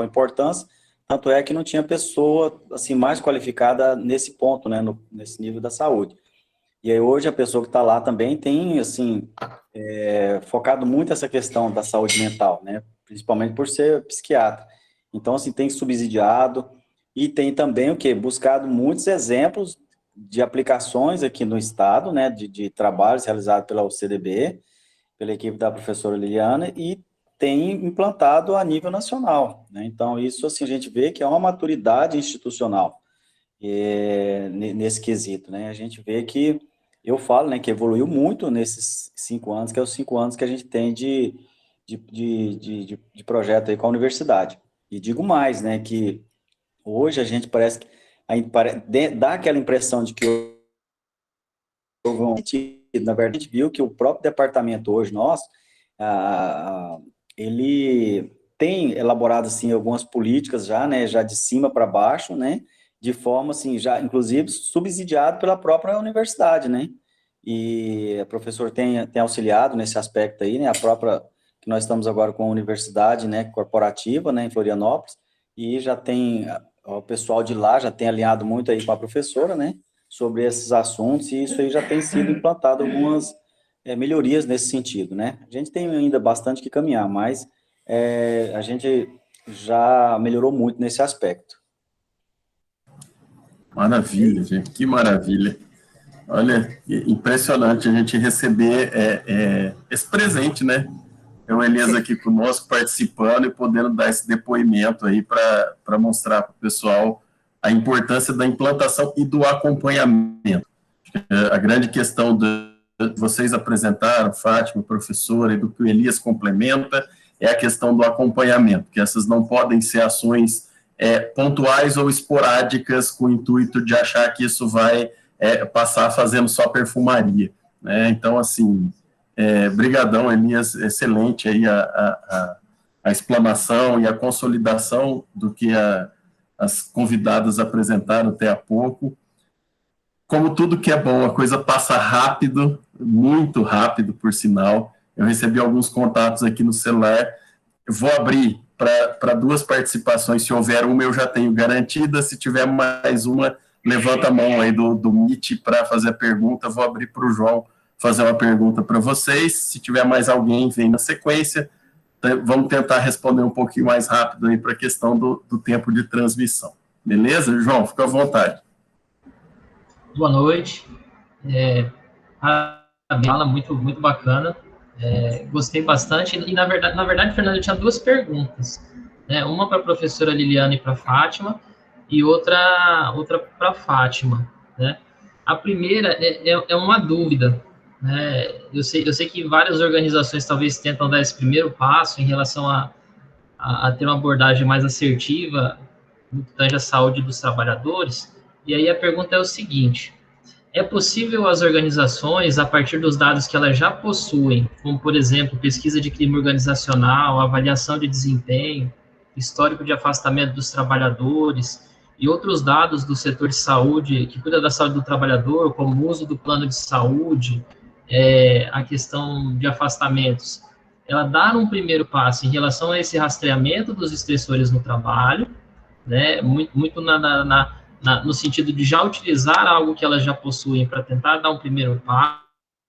importância, tanto é que não tinha pessoa assim mais qualificada nesse ponto, né, nesse nível da saúde. E aí hoje a pessoa que está lá também tem, assim, focado muito essa questão da saúde mental, né, principalmente por ser psiquiatra. Então, assim, tem subsidiado e tem também o quê? Buscado muitos exemplos de aplicações aqui no estado, né, de trabalhos realizados pela UCDB, pela equipe da professora Liliana, e tem implantado a nível nacional, né? Então, isso, assim, a gente vê que é uma maturidade institucional nesse quesito, né? A gente vê que, eu falo, né, que evoluiu muito nesses 5 anos, que é os 5 anos que a gente tem de projeto aí com a universidade. E digo mais, né, que hoje a gente parece que dá aquela impressão de que na verdade, a gente viu que o próprio departamento hoje nosso, ele tem elaborado, assim, algumas políticas já, né, já de cima para baixo, né, de forma, assim, já, inclusive, subsidiado pela própria universidade, né, e a professora tem auxiliado nesse aspecto aí, né, a própria, que nós estamos agora com a universidade, né, corporativa, né, em Florianópolis, e já tem, o pessoal de lá já tem alinhado muito aí com a professora, né, sobre esses assuntos, e isso aí já tem sido implantado algumas melhorias nesse sentido, né? A gente tem ainda bastante que caminhar, mas a gente já melhorou muito nesse aspecto. Maravilha, gente, que maravilha. Olha, impressionante a gente receber esse presente, né? É o Elias aqui conosco, participando e podendo dar esse depoimento aí para mostrar para o pessoal a importância da implantação e do acompanhamento. A grande questão que vocês apresentaram, Fátima, professora, e do que o Elias complementa, é a questão do acompanhamento, que essas não podem ser ações pontuais ou esporádicas com o intuito de achar que isso vai passar fazendo só perfumaria, né? Então, assim, brigadão, Elias, excelente aí a explanação e a consolidação do que as convidadas apresentaram até há pouco. Como tudo que é bom, a coisa passa rápido, muito rápido, por sinal. Eu recebi alguns contatos aqui no celular. Eu vou abrir para 2 participações. Se houver uma, eu já tenho garantida. Se tiver mais uma, levanta a mão aí do Meet para fazer a pergunta. Vou abrir para o João fazer uma pergunta para vocês. Se tiver mais alguém, vem na sequência. Vamos tentar responder um pouquinho mais rápido aí para a questão do tempo de transmissão. Beleza? João, fica à vontade. Boa noite. A aula muito bacana. Gostei bastante. E, na verdade, Fernando, eu tinha 2 perguntas, né? Uma para a professora Liliana e para a Fátima, e outra para a Fátima, né? A primeira é uma dúvida, né? Eu sei que várias organizações talvez tentam dar esse primeiro passo em relação a ter uma abordagem mais assertiva no que tange a saúde dos trabalhadores. E aí a pergunta é o seguinte: é possível as organizações, a partir dos dados que elas já possuem, como, por exemplo, pesquisa de clima organizacional, avaliação de desempenho, histórico de afastamento dos trabalhadores e outros dados do setor de saúde, que cuida da saúde do trabalhador, como o uso do plano de saúde, a questão de afastamentos, ela dá um primeiro passo em relação a esse rastreamento dos estressores no trabalho, né, muito no sentido de já utilizar algo que elas já possuem para tentar dar um primeiro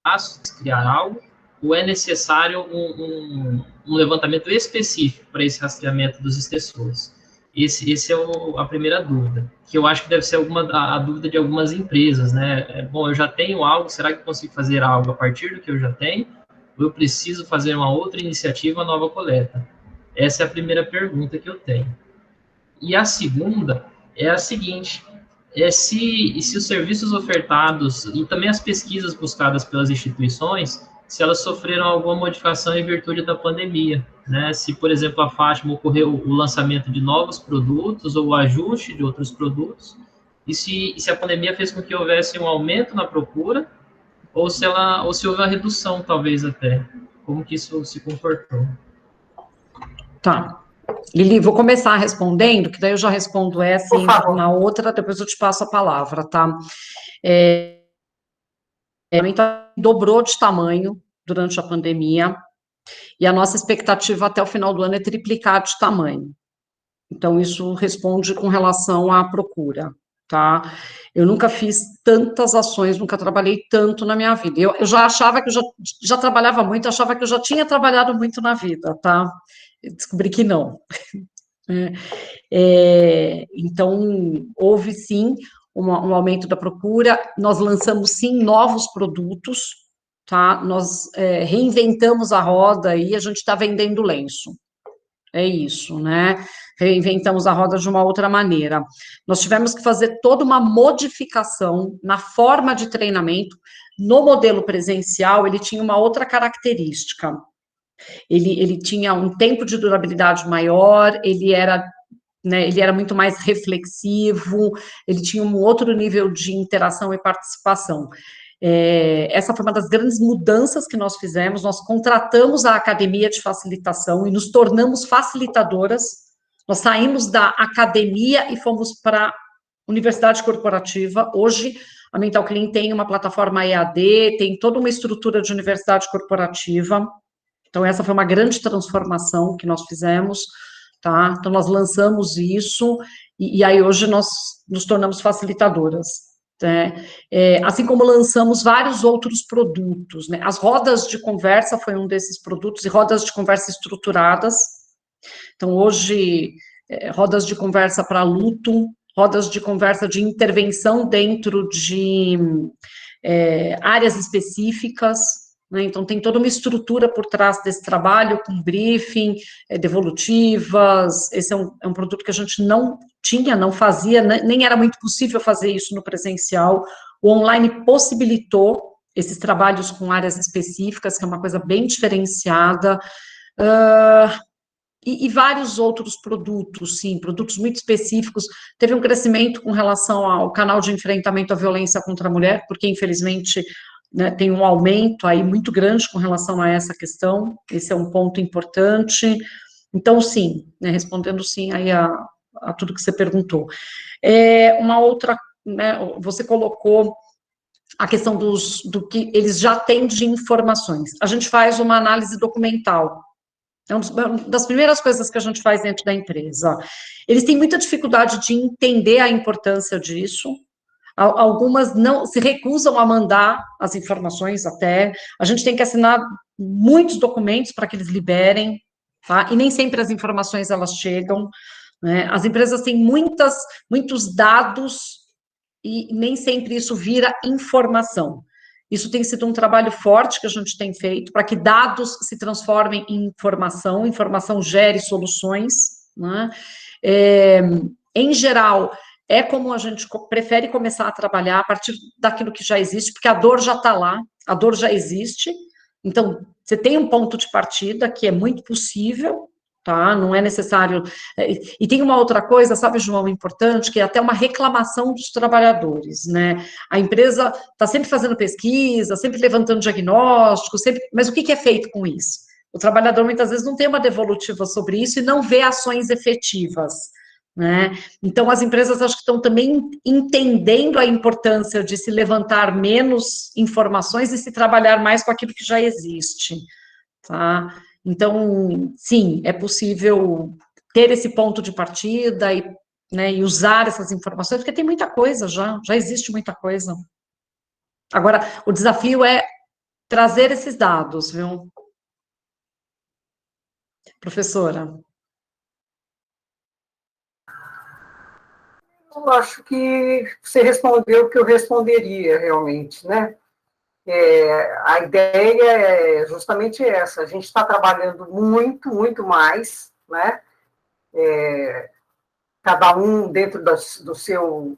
passo, criar algo, ou é necessário um levantamento específico para esse rastreamento dos estressores? Esse é a primeira dúvida, que eu acho que deve ser a dúvida de algumas empresas, né? Bom, eu já tenho algo, será que eu consigo fazer algo a partir do que eu já tenho? Ou eu preciso fazer uma outra iniciativa, nova coleta? Essa é a primeira pergunta que eu tenho. E a segunda é a seguinte, se os serviços ofertados e também as pesquisas buscadas pelas instituições, se elas sofreram alguma modificação em virtude da pandemia, né? Se, por exemplo, a Fátima ocorreu o lançamento de novos produtos ou o ajuste de outros produtos, e se a pandemia fez com que houvesse um aumento na procura, ou se houve uma redução, talvez até. Como que isso se comportou? Tá. Lili, vou começar respondendo, que daí eu já respondo essa e na outra, depois eu te passo a palavra, tá? Dobrou de tamanho durante a pandemia, e a nossa expectativa até o final do ano é triplicar de tamanho. Então, isso responde com relação à procura, tá? Eu nunca fiz tantas ações, nunca trabalhei tanto na minha vida. Eu já achava que eu já trabalhava muito, achava que eu já tinha trabalhado muito na vida, tá? Eu descobri que não. Então, houve sim um aumento da procura, nós lançamos sim novos produtos, tá? Nós reinventamos a roda e a gente está vendendo lenço. É isso, né? Reinventamos a roda de uma outra maneira. Nós tivemos que fazer toda uma modificação na forma de treinamento. No modelo presencial, ele tinha uma outra característica. Ele tinha um tempo de durabilidade maior, ele era muito mais reflexivo, ele tinha um outro nível de interação e participação. Essa foi uma das grandes mudanças que nós fizemos. Nós contratamos a academia de facilitação e nos tornamos facilitadoras. Nós saímos da academia e fomos para a universidade corporativa. Hoje, a Mental Clean tem uma plataforma EAD, tem toda uma estrutura de universidade corporativa. Então, essa foi uma grande transformação que nós fizemos, tá? Então, nós lançamos isso, e aí hoje nós nos tornamos facilitadoras, né? Assim como lançamos vários outros produtos, né? As rodas de conversa foi um desses produtos, e rodas de conversa estruturadas. Então, hoje, rodas de conversa para luto, rodas de conversa de intervenção dentro de áreas específicas, né? Então, tem toda uma estrutura por trás desse trabalho, com briefing, devolutivas. Esse é um produto que a gente não tinha, não fazia, nem era muito possível fazer isso no presencial. O online possibilitou esses trabalhos com áreas específicas, que é uma coisa bem diferenciada, e vários outros produtos, sim, produtos muito específicos. Teve um crescimento com relação ao canal de enfrentamento à violência contra a mulher, porque, infelizmente, né, tem um aumento aí muito grande com relação a essa questão. Esse é um ponto importante. Então, sim, né, respondendo sim aí a tudo que você perguntou. Uma outra, né, você colocou a questão do que eles já têm de informações. A gente faz uma análise documental. É uma das primeiras coisas que a gente faz dentro da empresa. Eles têm muita dificuldade de entender a importância disso. Algumas não se recusam a mandar as informações até. A gente tem que assinar muitos documentos para que eles liberem, tá? E nem sempre as informações elas chegam, né? As empresas têm muitos dados e nem sempre isso vira informação. Isso tem sido um trabalho forte que a gente tem feito para que dados se transformem em informação gere soluções, né? Em geral, é como a gente prefere começar a trabalhar a partir daquilo que já existe, porque a dor já está lá, a dor já existe. Então, você tem um ponto de partida que é muito possível, tá? Não é necessário. E tem uma outra coisa, sabe, João, importante, que é até uma reclamação dos trabalhadores, né? A empresa está sempre fazendo pesquisa, sempre levantando diagnóstico, mas o que é feito com isso? O trabalhador muitas vezes não tem uma devolutiva sobre isso e não vê ações efetivas. né? Então, as empresas acho que estão também entendendo a importância de se levantar menos informações e se trabalhar mais com aquilo que já existe, tá? Então, sim, é possível ter esse ponto de partida e, né, e usar essas informações, porque tem muita coisa já existe muita coisa. Agora, o desafio é trazer esses dados, viu? Professora. Eu acho que você respondeu o que eu responderia, realmente, né? A ideia é justamente essa, a gente está trabalhando muito, muito mais, né? Cada um dentro do seu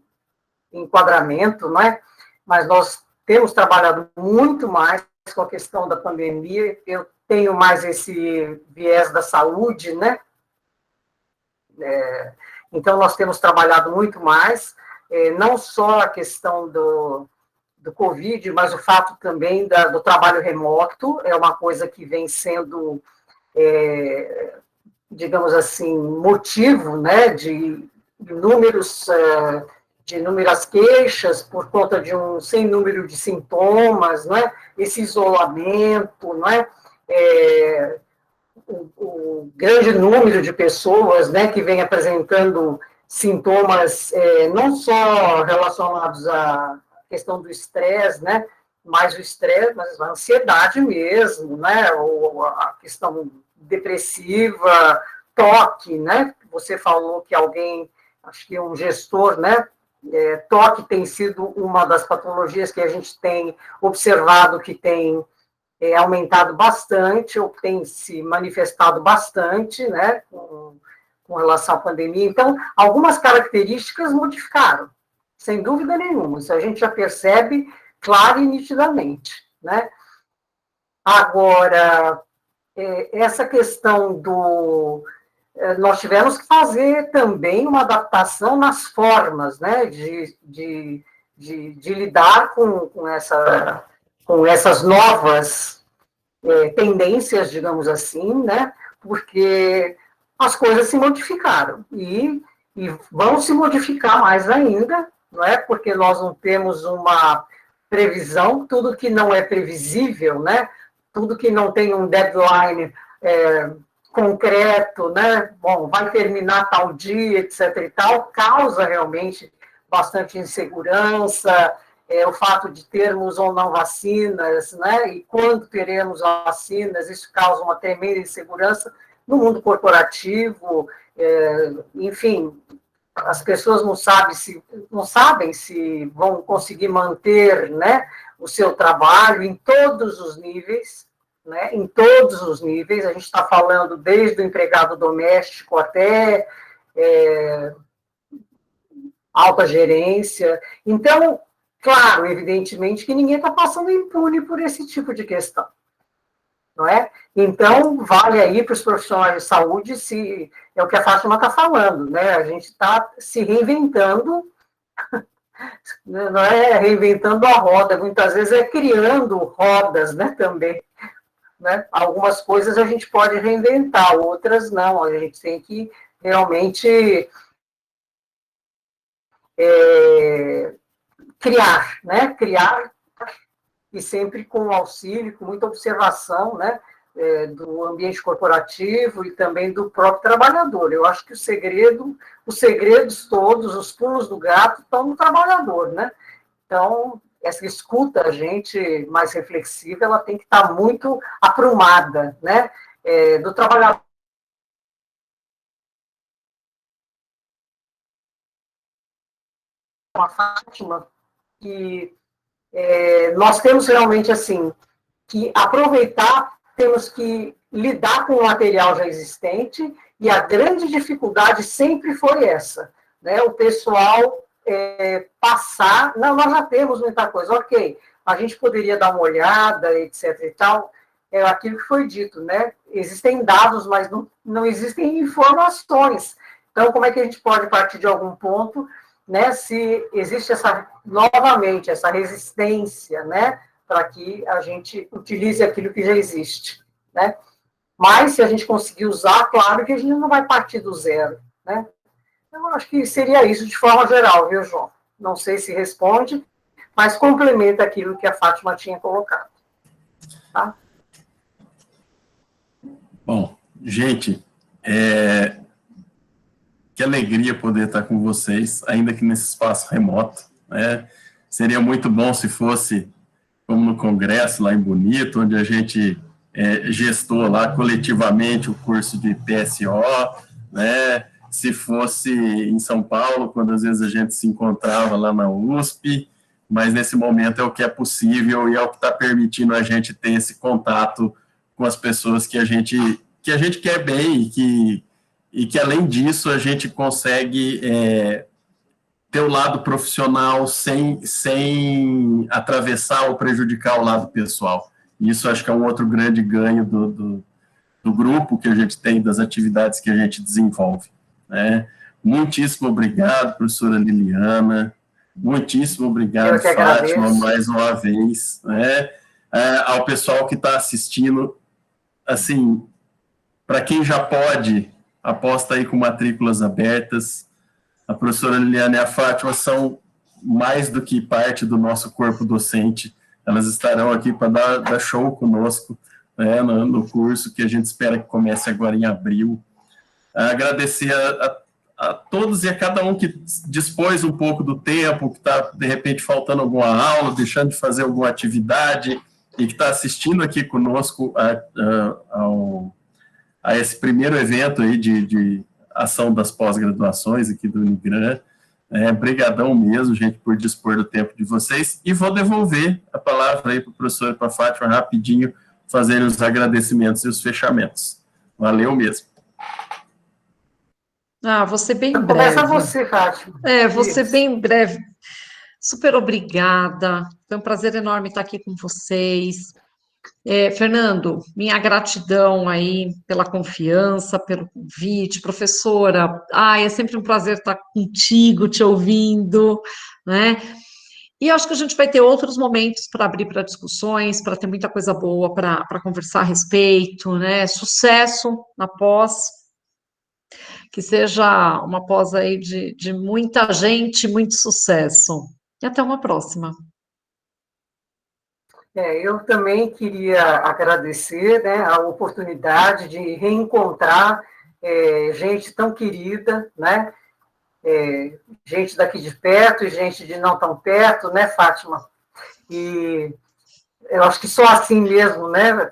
enquadramento, né? Mas nós temos trabalhado muito mais com a questão da pandemia, eu tenho mais esse viés da saúde, né? Então, nós temos trabalhado muito mais, não só a questão do Covid, mas o fato também do trabalho remoto, é uma coisa que vem sendo, digamos assim, motivo, né, de inúmeras queixas por conta de um sem número de sintomas, né, esse isolamento, né, o grande número de pessoas, né, que vem apresentando sintomas não só relacionados à questão do estresse, né, mas o estresse, mas a ansiedade mesmo, né, ou a questão depressiva, toque, né, você falou que alguém, acho que um gestor, né, toque tem sido uma das patologias que a gente tem observado que tem aumentado bastante, ou tem se manifestado bastante, né, com relação à pandemia. Então, algumas características modificaram, sem dúvida nenhuma, isso a gente já percebe claro e nitidamente, né. Agora, essa questão nós tivemos que fazer também uma adaptação nas formas, né, de lidar com essas novas tendências, digamos assim, né, porque as coisas se modificaram e vão se modificar mais ainda, não é? Porque nós não temos uma previsão, tudo que não é previsível, né, tudo que não tem um deadline concreto, né, bom, vai terminar tal dia, etc. e tal, causa realmente bastante insegurança, o fato de termos ou não vacinas, né, e quando teremos vacinas, isso causa uma tremenda insegurança no mundo corporativo, enfim, as pessoas não sabem se vão conseguir manter, né, o seu trabalho em todos os níveis, né, em todos os níveis, a gente está falando desde o empregado doméstico até alta gerência. Então, claro, evidentemente que ninguém está passando impune por esse tipo de questão, não é? Então, vale aí para os profissionais de saúde, se é o que a Fátima está falando, né? A gente está se reinventando, não é reinventando a roda, muitas vezes é criando rodas, né, também. Né? Algumas coisas a gente pode reinventar, outras não, a gente tem que realmente criar, né? Criar e sempre com auxílio, com muita observação, né? Do ambiente corporativo e também do próprio trabalhador. Eu acho que os segredos todos, os pulos do gato estão no trabalhador, né? Então, essa escuta, a gente mais reflexiva, ela tem que estar muito aprumada, né? Do trabalhador. A Fátima, que nós temos realmente, assim, que aproveitar, temos que lidar com o material já existente, e a grande dificuldade sempre foi essa, né? O pessoal passar, não, nós já temos muita coisa, ok, a gente poderia dar uma olhada, etc. e tal, aquilo que foi dito, né? Existem dados, mas não existem informações. Então, como é que a gente pode partir de algum ponto, né, se existe novamente essa resistência, né, para que a gente utilize aquilo que já existe, né? Mas, se a gente conseguir usar, claro que a gente não vai partir do zero, né? Eu acho que seria isso de forma geral, viu, João? Não sei se responde, mas complementa aquilo que a Fátima tinha colocado. Tá? Bom, gente, que alegria poder estar com vocês, ainda que nesse espaço remoto, né? Seria muito bom se fosse como no Congresso, lá em Bonito, onde a gente gestou lá coletivamente o curso de PSO, né? Se fosse em São Paulo, quando às vezes a gente se encontrava lá na USP, mas nesse momento é o que é possível e é o que está permitindo a gente ter esse contato com as pessoas que a gente quer bem e que além disso, a gente consegue ter o lado profissional sem atravessar ou prejudicar o lado pessoal. Isso acho que é um outro grande ganho do grupo que a gente tem, das atividades que a gente desenvolve. Né? Muitíssimo obrigado, professora Liliana. Muitíssimo obrigado, Fátima, mais uma vez. Né? Ao pessoal que está assistindo, assim, para quem já pode, aposta aí com matrículas abertas. A professora Liliana e a Fátima são mais do que parte do nosso corpo docente. Elas estarão aqui para dar show conosco, né, no curso, que a gente espera que comece agora em abril. Agradecer a todos e a cada um que dispôs um pouco do tempo, que está, de repente, faltando alguma aula, deixando de fazer alguma atividade, e que está assistindo aqui conosco a esse primeiro evento aí de ação das pós-graduações aqui do Unigran. Brigadão mesmo, gente, por dispor do tempo de vocês, e vou devolver a palavra aí para o professor e para a Fátima rapidinho, fazerem os agradecimentos e os fechamentos. Valeu mesmo. Vou ser bem breve. Começa você, Fátima. Vou ser bem breve. Super obrigada, foi um prazer enorme estar aqui com vocês. Fernando, minha gratidão aí pela confiança, pelo convite. Professora, é sempre um prazer estar contigo, te ouvindo, né? E acho que a gente vai ter outros momentos para abrir para discussões, para ter muita coisa boa para conversar a respeito, né? Sucesso na pós, que seja uma pós aí de muita gente, muito sucesso. E até uma próxima. Eu também queria agradecer, né, a oportunidade de reencontrar gente tão querida, né, gente daqui de perto e gente de não tão perto, né, Fátima? E eu acho que só assim mesmo, né,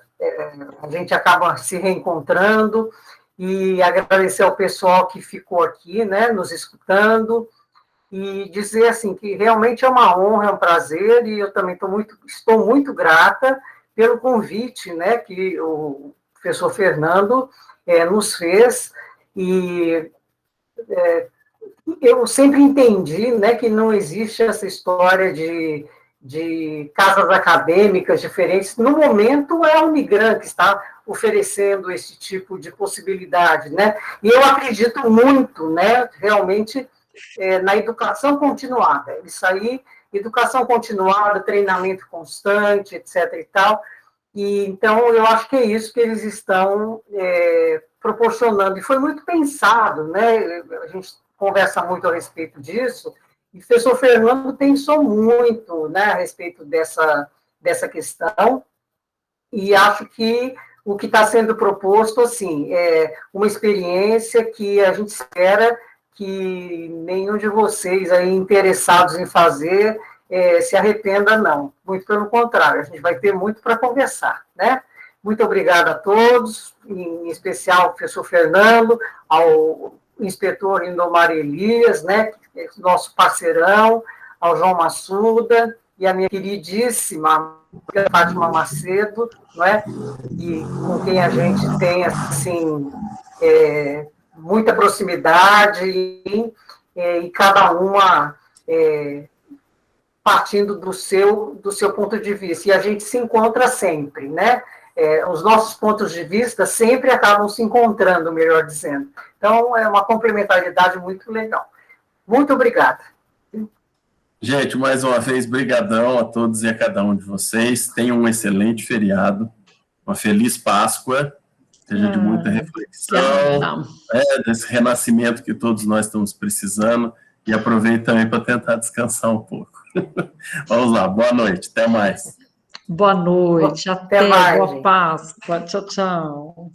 a gente acaba se reencontrando, e agradecer ao pessoal que ficou aqui, né, nos escutando, e dizer assim que realmente é uma honra, é um prazer, e eu também estou muito grata pelo convite, né, que o professor Fernando nos fez, e eu sempre entendi, né, que não existe essa história de casas acadêmicas diferentes. No momento é a Unigran que está oferecendo esse tipo de possibilidade, né, e eu acredito muito, né, realmente, na educação continuada. Isso aí, educação continuada, treinamento constante, etc. e tal. E, então, eu acho que é isso que eles estão proporcionando. E foi muito pensado, né? A gente conversa muito a respeito disso, e o professor Fernando pensou muito, né, a respeito dessa questão, e acho que o que está sendo proposto, assim, é uma experiência que a gente espera que nenhum de vocês aí interessados em fazer se arrependa, não. Muito pelo contrário, a gente vai ter muito para conversar, né? Muito obrigada a todos, em especial ao professor Fernando, ao inspetor Lindomar Elias, né, nosso parceirão, ao João Massuda, e a minha queridíssima Fátima Macedo, não é? E com quem a gente tem, assim, muita proximidade, e cada uma partindo do seu ponto de vista. E a gente se encontra sempre, né? Os nossos pontos de vista sempre acabam se encontrando, melhor dizendo. Então, é uma complementaridade muito legal. Muito obrigada. Gente, mais uma vez, brigadão a todos e a cada um de vocês. Tenham um excelente feriado, uma feliz Páscoa, seja de muita reflexão, desse renascimento que todos nós estamos precisando, e aproveite também para tentar descansar um pouco. Vamos lá, boa noite, até mais. Boa noite, até mais, boa gente. Páscoa, tchau, tchau.